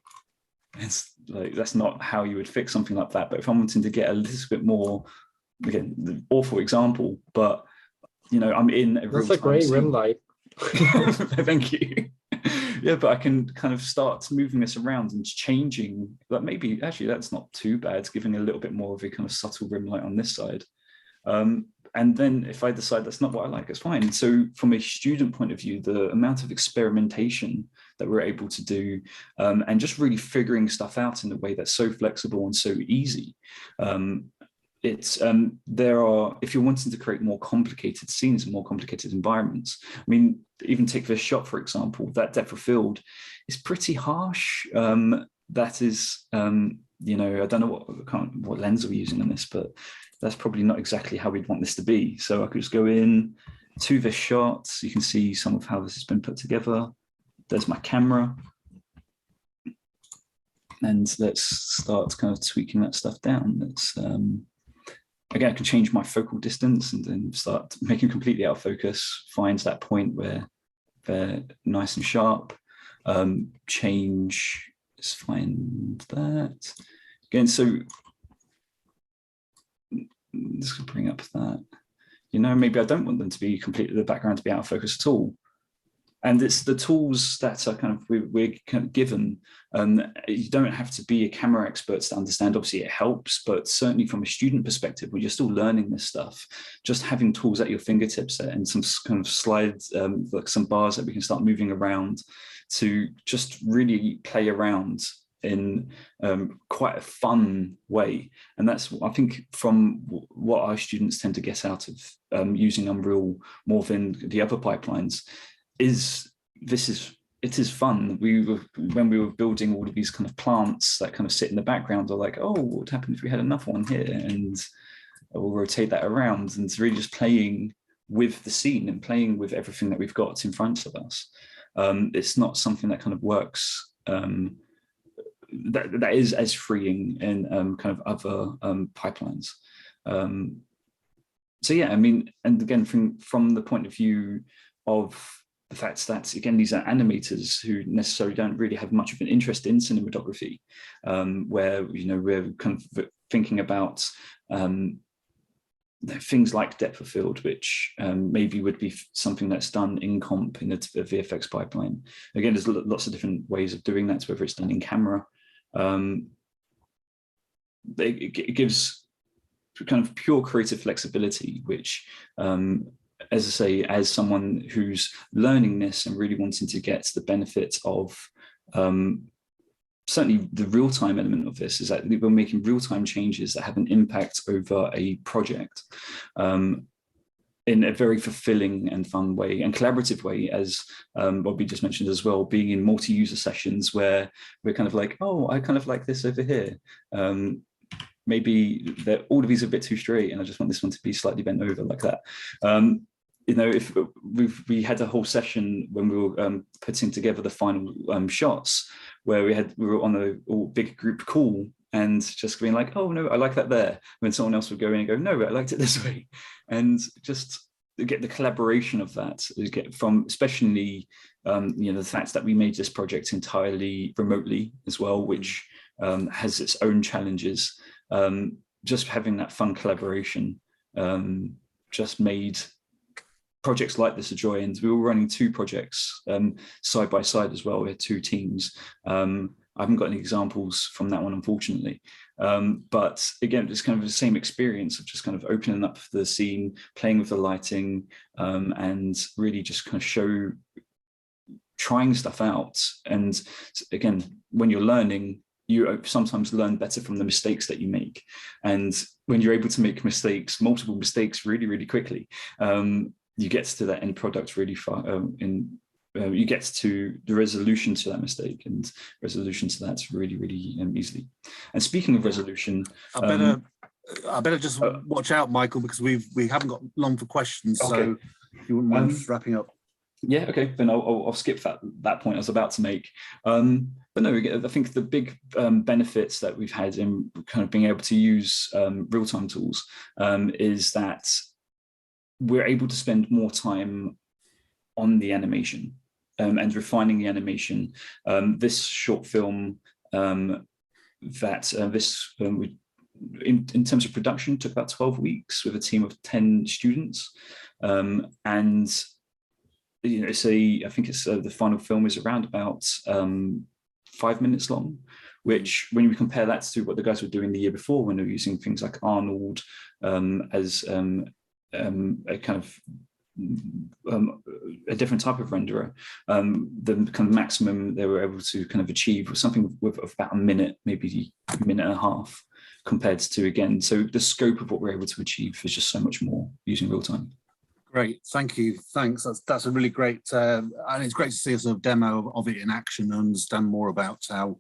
It's like, that's not how you would fix something like that. But if I'm wanting to get a little bit more, again, the awful example, but you know, I'm in a That's a great rim light. Thank you. Yeah, but I can kind of start moving this around and changing. Like maybe actually that's not too bad, giving a little bit more of a kind of subtle rim light on this side. And then if I decide that's not what I like, it's fine. So from a student point of view, the amount of experimentation that we're able to do, and just really figuring stuff out in a way that's so flexible and so easy. There are, if you're wanting to create more complicated scenes and more complicated environments, I mean, even take this shot, for example, that depth of field is pretty harsh. That is, you know, I don't know what lens we're using on this, but that's probably not exactly how we'd want this to be. So I could just go in to this shot. So you can see some of how this has been put together. There's my camera. And let's start kind of tweaking that stuff down. Let's again, I can change my focal distance and then start making completely out of focus, finds that point where they're nice and sharp. Change, let's find that. Again, so let's bring up that. You know, maybe I don't want them to be completely, the background to be out of focus at all. And it's the tools that are kind of, we're kind of given. You don't have to be a camera expert to understand. Obviously it helps, but certainly from a student perspective, when you're still learning this stuff, just having tools at your fingertips and some kind of slides, like some bars that we can start moving around to just really play around in quite a fun way. And that's, I think, from what our students tend to get out of using Unreal more than the other pipelines, is it is fun. When we were building all of these kind of plants that kind of sit in the background, are like, oh, what would happen if we had another one here? And we'll rotate that around, and it's really just playing with the scene and playing with everything that we've got in front of us. It's not something that kind of works, that is as freeing in kind of other pipelines. So yeah, I mean, and again, from the point of view of the fact that, again, these are animators who necessarily don't really have much of an interest in cinematography, where, you know, we're kind of thinking about things like depth of field, which maybe would be something that's done in comp in a VFX pipeline. Again, there's lots of different ways of doing that, whether it's done in camera. It gives kind of pure creative flexibility, which, as I say, as someone who's learning this and really wanting to get the benefit of certainly the real-time element of this, is that we're making real-time changes that have an impact over a project in a very fulfilling and fun way and collaborative way, as Bobby just mentioned as well, being in multi-user sessions where we're kind of like, oh, I kind of like this over here. Maybe all of these are a bit too straight and I just want this one to be slightly bent over like that. You know, if we had a whole session when we were putting together the final shots, where we were on a big group call and just being like, oh no, I like that there. When someone else would go in and go, no, I liked it this way. And just get the collaboration of that, get from, especially, you know, the fact that we made this project entirely remotely as well, which has its own challenges. Just having that fun collaboration just made projects like this a joy. And we were running 2 projects side by side as well. We had 2 teams. I haven't got any examples from that one, unfortunately. But again, it's kind of the same experience of just kind of opening up the scene, playing with the lighting, and really just kind of trying stuff out. And again, when you're learning, you sometimes learn better from the mistakes that you make. And when you're able to make multiple mistakes really, really quickly, you get to that end product really far. You get to the resolution to that mistake and resolution to that really, really easily. And speaking of resolution, I better just watch out, Michael, because we haven't got long for questions. Okay. So if you wouldn't mind just wrapping up. Yeah, okay, then I'll skip that point I was about to make. But no, I think the big benefits that we've had in kind of being able to use real-time tools is that we're able to spend more time on the animation and refining the animation. This short film, in terms of production, took about 12 weeks with a team of 10 students. And you know, I think it's the final film is around about 5 minutes long, which when you compare that to what the guys were doing the year before, when they were using things like Arnold as a kind of a different type of renderer, the kind of maximum they were able to kind of achieve was something with about a minute, maybe a minute and a half, compared to, again, so the scope of what we're able to achieve is just so much more using real time. Great, thank you, thanks. That's a really great, and it's great to see a sort of demo of it in action and understand more about how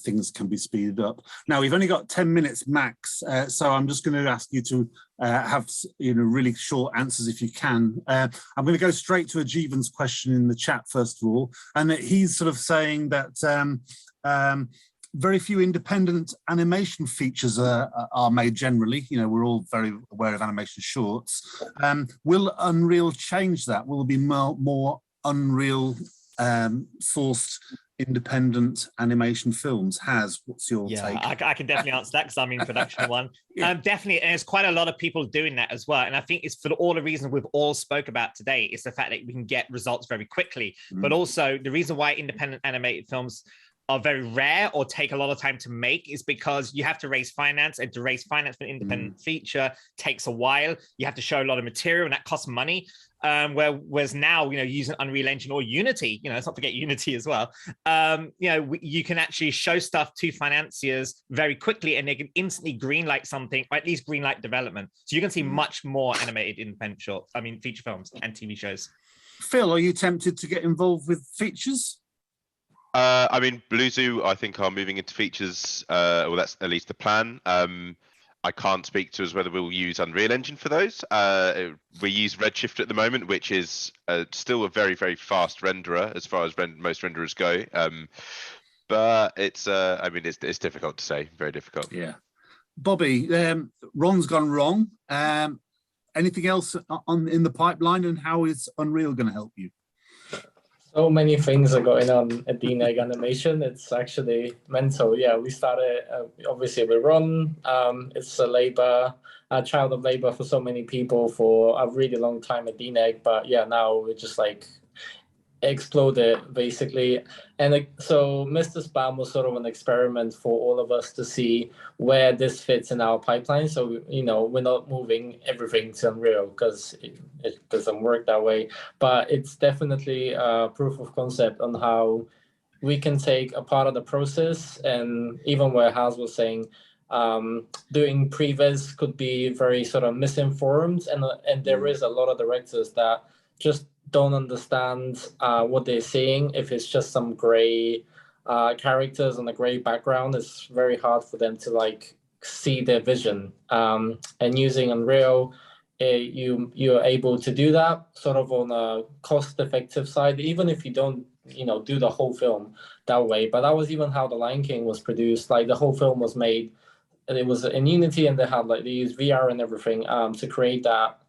things can be speeded up. Now we've only got 10 minutes max, so I'm just going to ask you to have really short answers if you can. I'm going to go straight to Ajeevan's question in the chat first of all, and he's sort of saying that very few independent animation features are made generally. You know, we're all very aware of animation shorts. Will Unreal change that? Will there be more Unreal sourced independent animation films? What's your take? I can definitely answer that because I'm in production one. Definitely, and there's quite a lot of people doing that as well. And I think it's for all the reasons we've all spoke about today. It's the fact that we can get results very quickly, but also the reason why independent animated films are very rare or take a lot of time to make is because you have to raise finance, and to raise finance for an independent feature takes a while. You have to show a lot of material, and that costs money. Whereas now, you know, using Unreal Engine or Unity, you know, let's not forget Unity as well. You know, you can actually show stuff to financiers very quickly, and they can instantly greenlight something, or at least greenlight development. So you can see much more animated independent feature films and TV shows. Phil, are you tempted to get involved with features? I mean, BlueZoo, I think, are moving into features. Well, that's at least the plan. I can't speak to us whether we'll use Unreal Engine for those. We use Redshift at the moment, which is still a very, very fast renderer as far as most renderers go. But it's, I mean, it's difficult to say, very difficult. Yeah. Bobby, Ron's gone wrong. Anything else in the pipeline, and how is Unreal going to help you? So many things are going on at DNeg Animation. It's actually mental. Yeah, we started obviously with Ron. It's a child of labor for so many people for a really long time at DNeg. But yeah, now we're just like exploded basically. And so Mr. Spam was sort of an experiment for all of us to see where this fits in our pipeline. So, you know, we're not moving everything to Unreal because it doesn't work that way. But it's definitely a proof of concept on how we can take a part of the process. And even where Haz was saying, doing previs could be very sort of misinformed. And there is a lot of directors that just don't understand what they're seeing. If it's just some gray characters on a gray background, it's very hard for them to like see their vision. And using Unreal, you're able to do that sort of on a cost-effective side, even if you don't, you know, do the whole film that way. But that was even how The Lion King was produced. Like the whole film was made, and it was in Unity, and they used VR and everything to create that,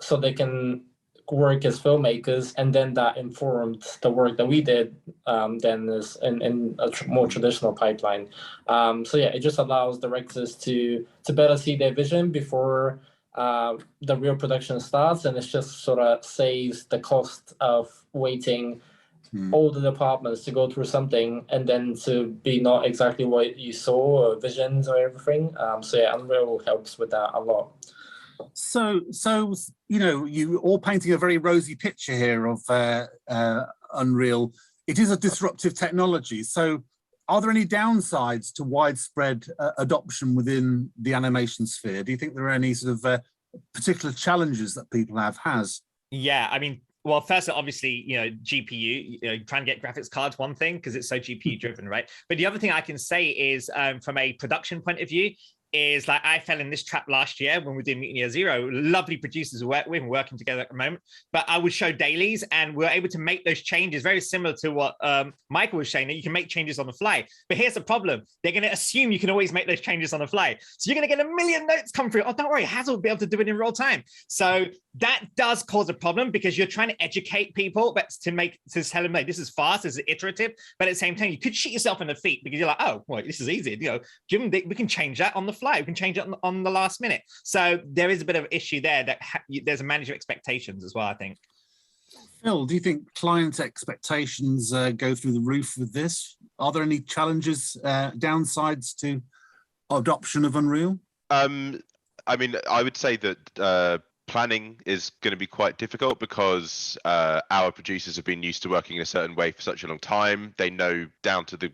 so they can work as filmmakers, and then that informed the work that we did then is in a more traditional pipeline. So yeah, it just allows directors to better see their vision before the real production starts, and it just sort of saves the cost of waiting all the departments to go through something and then to be not exactly what you saw, or visions or everything. So yeah, Unreal helps with that a lot. So you know, you all painting a very rosy picture here of Unreal. It is a disruptive technology. So are there any downsides to widespread adoption within the animation sphere? Do you think there are any sort of particular challenges that people have? Yeah, I mean, well, first, obviously, you know, GPU, you know, trying to get graphics cards, one thing, because it's so GPU driven, right? But the other thing I can say is from a production point of view, is like I fell in this trap last year when we did Mutant Year Zero. Lovely producers we work with, working together at the moment. But I would show dailies, and we're able to make those changes very similar to what Michael was saying, that you can make changes on the fly. But here's the problem. They're going to assume you can always make those changes on the fly. So you're going to get a million notes come through. Oh, don't worry, Haz will be able to do it in real time. So that does cause a problem, because you're trying to educate people, but to tell them, like, this is fast, this is iterative. But at the same time, you could shoot yourself in the feet, because you're like, oh, well, this is easy. You know, Jim, we can change that on the fly. We can change it on the last minute. So there is a bit of issue there that there's a management expectations as well, I think. Phil, do you think client expectations go through the roof with this? Are there any challenges, downsides to adoption of Unreal? I mean, I would say that planning is going to be quite difficult, because our producers have been used to working in a certain way for such a long time. They know down to the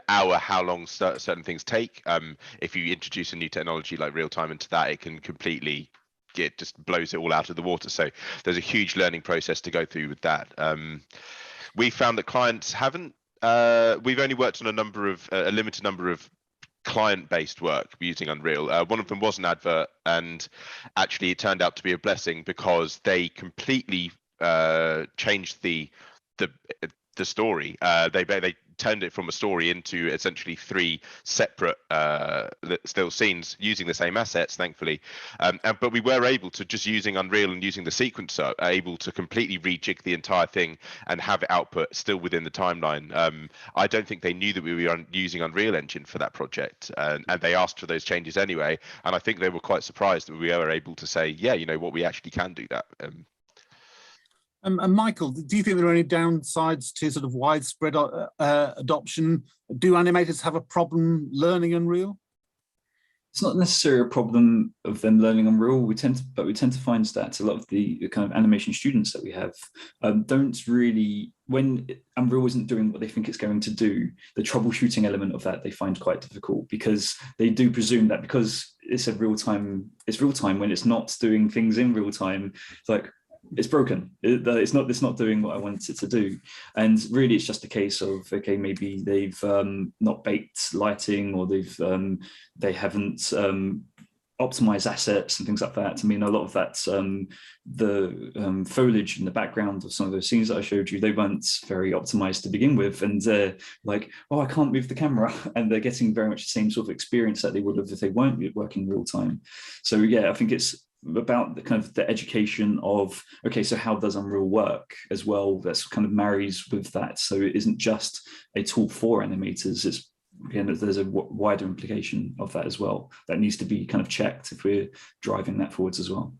hour how long certain things take. If you introduce a new technology like real-time into that, it can completely, it just blows it all out of the water. So there's a huge learning process to go through with that. We found that clients haven't, we've only worked on a limited number of client-based work using Unreal. One of them was an advert, and actually it turned out to be a blessing, because they completely changed the story. They turned it from a story into essentially 3 separate still scenes using the same assets, thankfully. But we were able to, just using Unreal and using the sequencer, able to completely rejig the entire thing and have it output still within the timeline. I don't think they knew that we were using Unreal Engine for that project, and they asked for those changes anyway. And I think they were quite surprised that we were able to say, yeah, you know what, we actually can do that. And Michael, do you think there are any downsides to sort of widespread adoption? Do animators have a problem learning Unreal? It's not necessarily a problem of them learning Unreal. We tend to find that a lot of the kind of animation students that we have don't really, when Unreal isn't doing what they think it's going to do, the troubleshooting element of that they find quite difficult, because they do presume that because it's real time when it's not doing things in real time. It's like, it's broken. It's not doing what I want it to do. And really, it's just a case of, okay, maybe they've not baked lighting, or they haven't optimized assets and things like that. I mean, a lot of that's the foliage in the background of some of those scenes that I showed you, they weren't very optimized to begin with, and they're like, oh, I can't move the camera, and they're getting very much the same sort of experience that they would have if they weren't working real time. So yeah, I think it's about the kind of the education of, okay, so how does Unreal work as well? That's kind of marries with that. So it isn't just a tool for animators. It's, again, there's a wider implication of that as well that needs to be kind of checked if we're driving that forwards as well.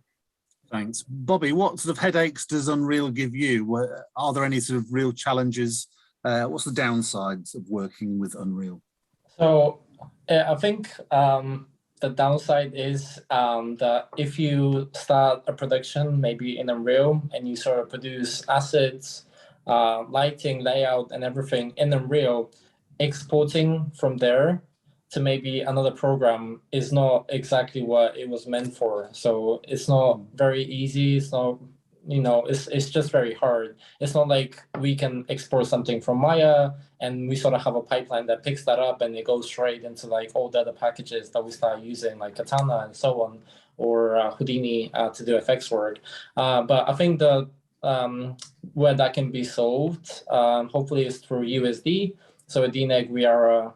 Thanks. Bobby, what sort of headaches does Unreal give you? Are there any sort of real challenges? What's the downsides of working with Unreal? So I think the downside is that if you start a production maybe in Unreal and you sort of produce assets, lighting, layout, and everything in Unreal, exporting from there to maybe another program is not exactly what it was meant for. So it's not very easy. It's not, you know, it's just very hard. It's not like we can export something from Maya and we sort of have a pipeline that picks that up and it goes straight into like all the other packages that we start using, like Katana and so on, or Houdini to do FX work. But I think the where that can be solved, hopefully, is through USD. So at DNeg, we are,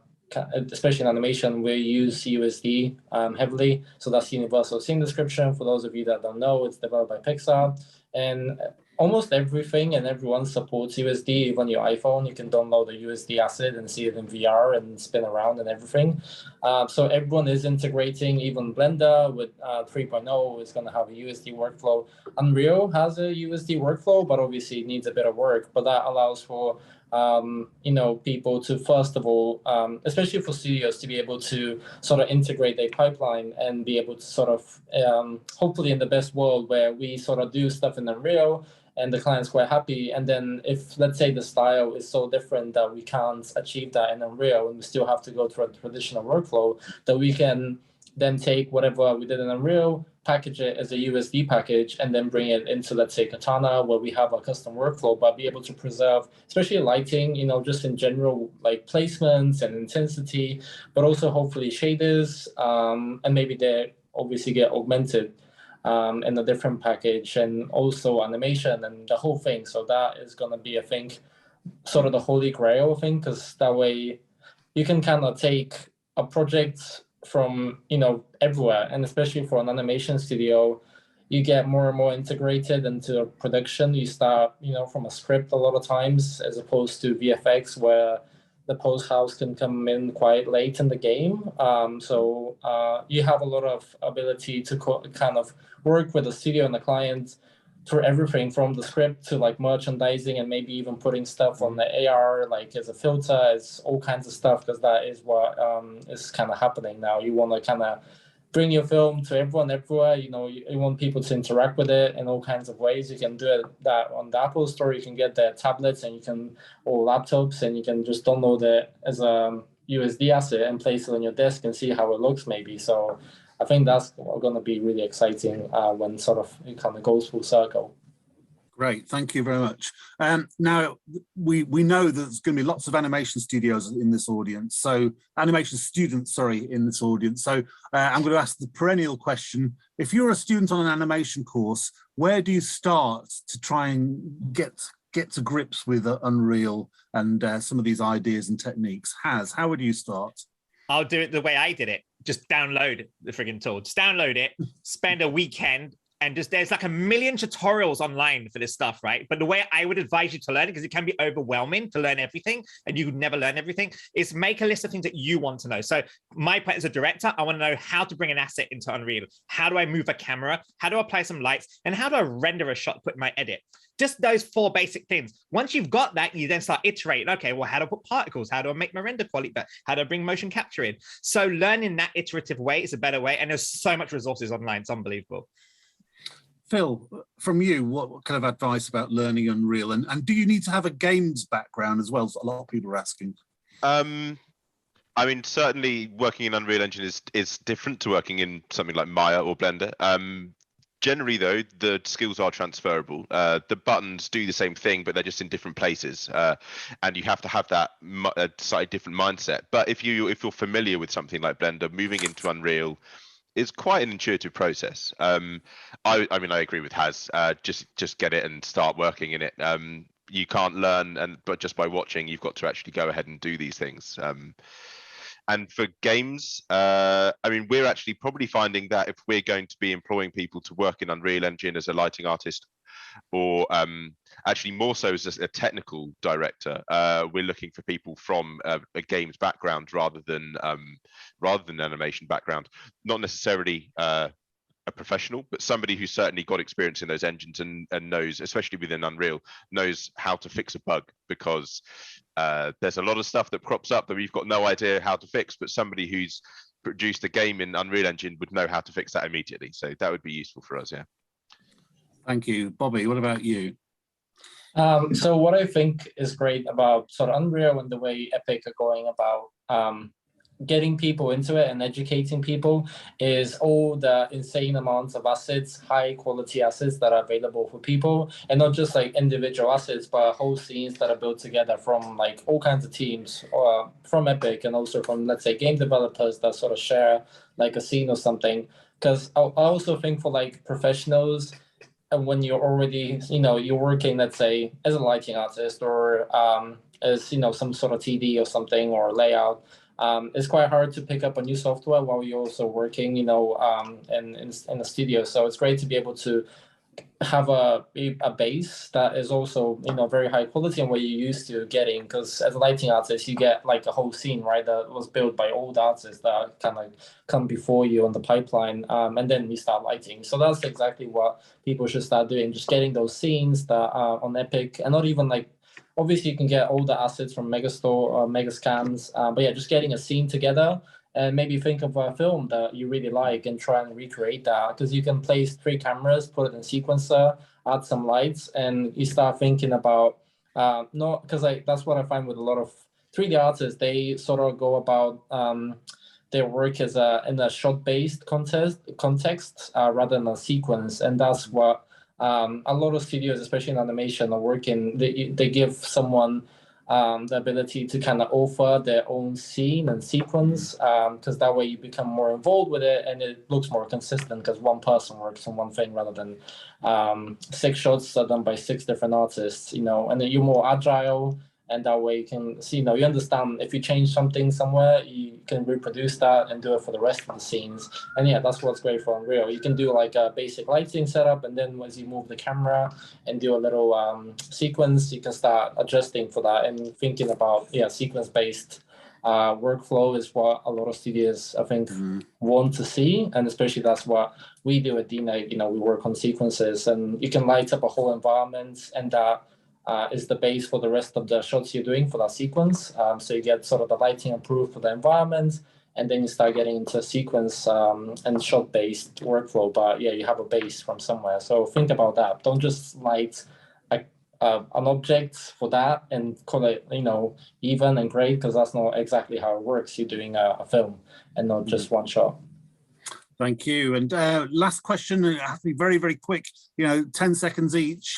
especially in animation, we use USD heavily. So that's Universal Scene Description. For those of you that don't know, it's developed by Pixar. And almost everything and everyone supports USD. Even your iPhone, you can download a USD asset and see it in VR and spin around and everything. So everyone is integrating. Even Blender with 3.0 is going to have a USD workflow. Unreal has a USD workflow, but obviously it needs a bit of work. But that allows for you know, people to, first of all, especially for studios, to be able to sort of integrate their pipeline and be able to sort of, hopefully in the best world where we sort of do stuff in Unreal and the client's quite happy. And then if, let's say, the style is so different that we can't achieve that in Unreal and we still have to go through a traditional workflow, that we can then take whatever we did in Unreal, package it as a USD package, and then bring it into, let's say, Katana, where we have a custom workflow, but be able to preserve, especially lighting, you know, just in general, like placements and intensity, but also hopefully shaders, and maybe they obviously get augmented in a different package, and also animation and the whole thing. So that is going to be, I think, sort of the holy grail thing, because that way you can kind of take a project from, you know, everywhere, and especially for an animation studio, you get more and more integrated into a production. You start, you know, from a script a lot of times, as opposed to VFX, where the post house can come in quite late in the game. So you have a lot of ability to kind of work with the studio and the client for everything from the script to like merchandising, and maybe even putting stuff on the AR, like as a filter, as all kinds of stuff, because that is what is kind of happening now. You want to kind of bring your film to everyone everywhere. You know, you want people to interact with it in all kinds of ways. You can do it that on the Apple Store. You can get the tablets and you can, or laptops, and you can just download it as a USD asset and place it on your desk and see how it looks maybe. So I think that's going to be really exciting when sort of it kind of goes full circle. Great, thank you very much. Now, we know that there's going to be lots of animation studios in this audience, so animation students, sorry, in this audience. So I'm going to ask the perennial question. If you're a student on an animation course, where do you start to try and get get to grips with Unreal and some of these ideas and techniques? How would you start? I'll do it the way I did it. Just download the friggin' tool. Just download it, spend a weekend, and just there's like a million tutorials online for this stuff, right? But the way I would advise you to learn it, because it can be overwhelming to learn everything, and you never learn everything, is make a list of things that you want to know. So my part as a director, I want to know how to bring an asset into Unreal. How do I move a camera? How do I apply some lights? And how do I render a shot, put in my edit? Just those 4 basic things. Once you've got that, you then start iterating. Okay, well, how do I put particles? How do I make my render quality better? How do I bring motion capture in? So learning that iterative way is a better way. And there's so much resources online. It's unbelievable. Phil, from you, what kind of advice about learning Unreal? And do you need to have a games background as well? A lot of people are asking. I mean, certainly working in Unreal Engine is different to working in something like Maya or Blender. Generally, though, the skills are transferable. The buttons do the same thing, but they're just in different places, and you have to have that slightly different mindset. But if you're familiar with something like Blender, moving into Unreal is quite an intuitive process. I mean, I agree with Haz. Just get it and start working in it. You can't learn, but just by watching, you've got to actually go ahead and do these things. And for games, I mean, we're actually probably finding that if we're going to be employing people to work in Unreal Engine as a lighting artist, or actually more so as a technical director, we're looking for people from a games background rather than animation background. Not necessarily a professional, but somebody who's certainly got experience in those engines and knows, especially within Unreal, knows how to fix a bug, because there's a lot of stuff that crops up that we've got no idea how to fix, but somebody who's produced a game in Unreal Engine would know how to fix that immediately. So that would be useful for us, yeah. Thank you. Bobby, what about you? So what I think is great about sort of Unreal and the way Epic are going about getting people into it and educating people is all the insane amounts of assets, high quality assets that are available for people, and not just like individual assets, but whole scenes that are built together from like all kinds of teams from Epic, and also from, let's say, game developers that sort of share like a scene or something. Because I also think for like professionals, and when you're already, you're working, let's say, as a lighting artist or as, some sort of TD or something or layout, it's quite hard to pick up a new software while you're also working, in a studio. So it's great to be able to have a base that is also, very high quality and what you're used to getting. Because as a lighting artist, you get like a whole scene, right, that was built by old artists that kind of come before you on the pipeline, and then we start lighting. So that's exactly what people should start doing, just getting those scenes that are on Epic, and not even like, obviously you can get all the assets from Megastore or Megascans, but yeah, just getting a scene together and maybe think of a film that you really like and try and recreate that, because you can place 3 cameras, put it in sequencer, add some lights, and you start thinking about, because that's what I find with a lot of 3D artists, they sort of go about their work as in a shot-based context rather than a sequence, and that's what a lot of studios, especially in animation, are working. They give someone the ability to kind of offer their own scene and sequence, because that way you become more involved with it and it looks more consistent, because one person works on one thing rather than 6 shots are done by 6 different artists, and then you're more agile. And that way you can see, you understand if you change something somewhere, you can reproduce that and do it for the rest of the scenes. And yeah, that's what's great for Unreal. You can do like a basic lighting setup, and then once you move the camera and do a little sequence, you can start adjusting for that and thinking about, sequence-based workflow is what a lot of studios, I think, want to see. And especially that's what we do at DNeg. We work on sequences, and you can light up a whole environment, and that is the base for the rest of the shots you're doing for that sequence. So you get sort of the lighting approved for the environment, and then you start getting into sequence and shot-based workflow. But yeah, you have a base from somewhere. So think about that. Don't just light an object for that and call it, even and great, because that's not exactly how it works. You're doing a film and not just one shot. Thank you. And last question, it has to be very, very quick, 10 seconds each.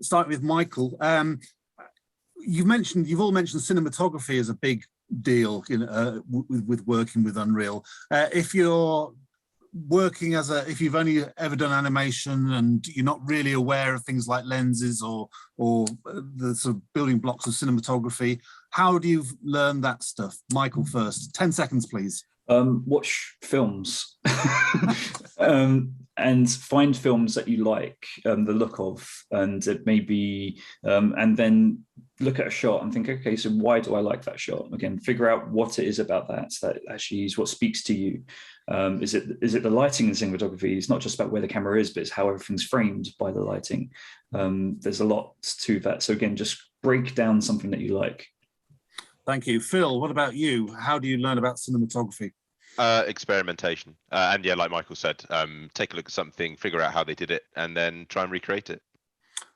Starting with Michael, you've all mentioned cinematography as a big deal with working with Unreal. If you're working as if you've only ever done animation and you're not really aware of things like lenses or the sort of building blocks of cinematography, how do you learn that stuff? Michael first, 10 seconds, please. Watch films and find films that you like the look of, and it may be, and then look at a shot and think, okay, so why do I like that shot? Again, figure out what it is about that actually is what speaks to you. Is it the lighting and cinematography? It's not just about where the camera is, but it's how everything's framed by the lighting. There's a lot to that. So again, just break down something that you like. Thank you. Phil, what about you? How do you learn about cinematography? Experimentation. And yeah, like Michael said, take a look at something, figure out how they did it, and then try and recreate it.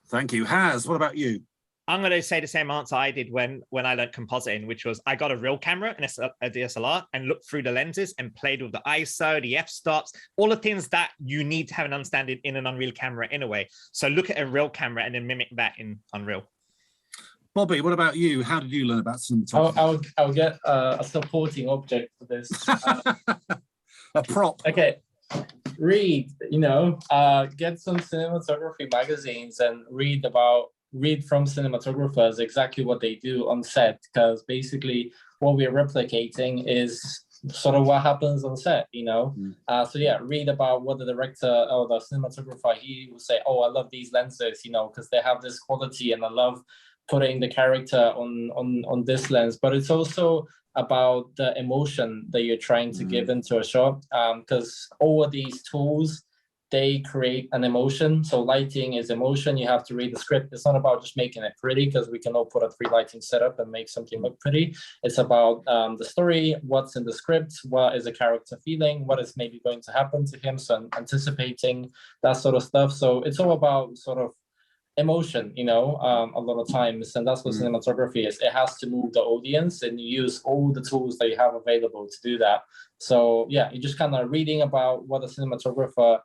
Thank you. Haz, what about you? I'm going to say the same answer I did when I learned compositing, which was I got a real camera and a DSLR and looked through the lenses and played with the ISO, the f-stops, all the things that you need to have an understanding in an Unreal camera anyway. So look at a real camera and then mimic that in Unreal. Bobby, what about you? How did you learn about cinematography? I'll get a supporting object for this. A prop. Okay. Read, get some cinematography magazines and read from cinematographers exactly what they do on set, because basically what we're replicating is sort of what happens on set, So yeah, read about what the director or the cinematographer, he will say, oh, I love these lenses, because they have this quality and I love putting the character on this lens. But it's also about the emotion that you're trying to give into a shot, because all of these tools, they create an emotion. So lighting is emotion. You have to read the script. It's not about just making it pretty, because we can all put a 3 lighting setup and make something look pretty. It's about the story, what's in the script, what is the character feeling, what is maybe going to happen to him. So anticipating that sort of stuff. So it's all about sort of emotion, a lot of times, and that's what cinematography is. It has to move the audience, and you use all the tools that you have available to do that. So yeah, you're just kind of reading about what the cinematographer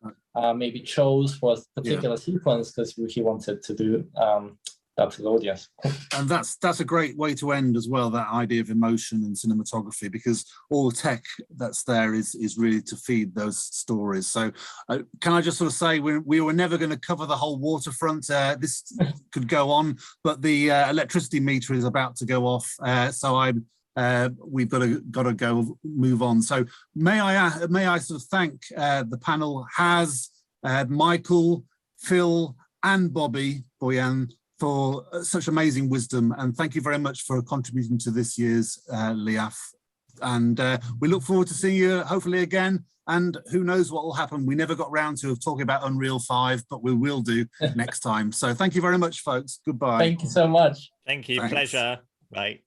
maybe chose for a particular sequence because he wanted to do that to the audience. And that's a great way to end as well, that idea of emotion and cinematography, because all the tech that's there is really to feed those stories. So can I just sort of say, we were never going to cover the whole waterfront. This could go on, but the electricity meter is about to go off. So we've got to go move on. So may I sort of thank the panel, Haz, Michael, Phil, and Boyan, for such amazing wisdom, and thank you very much for contributing to this year's LIAF. And we look forward to seeing you hopefully again, and who knows what will happen. We never got round to talking about Unreal 5, but we will do next time. So thank you very much, folks. Goodbye. Thank you so much. Thank you. Thanks. Pleasure. Bye.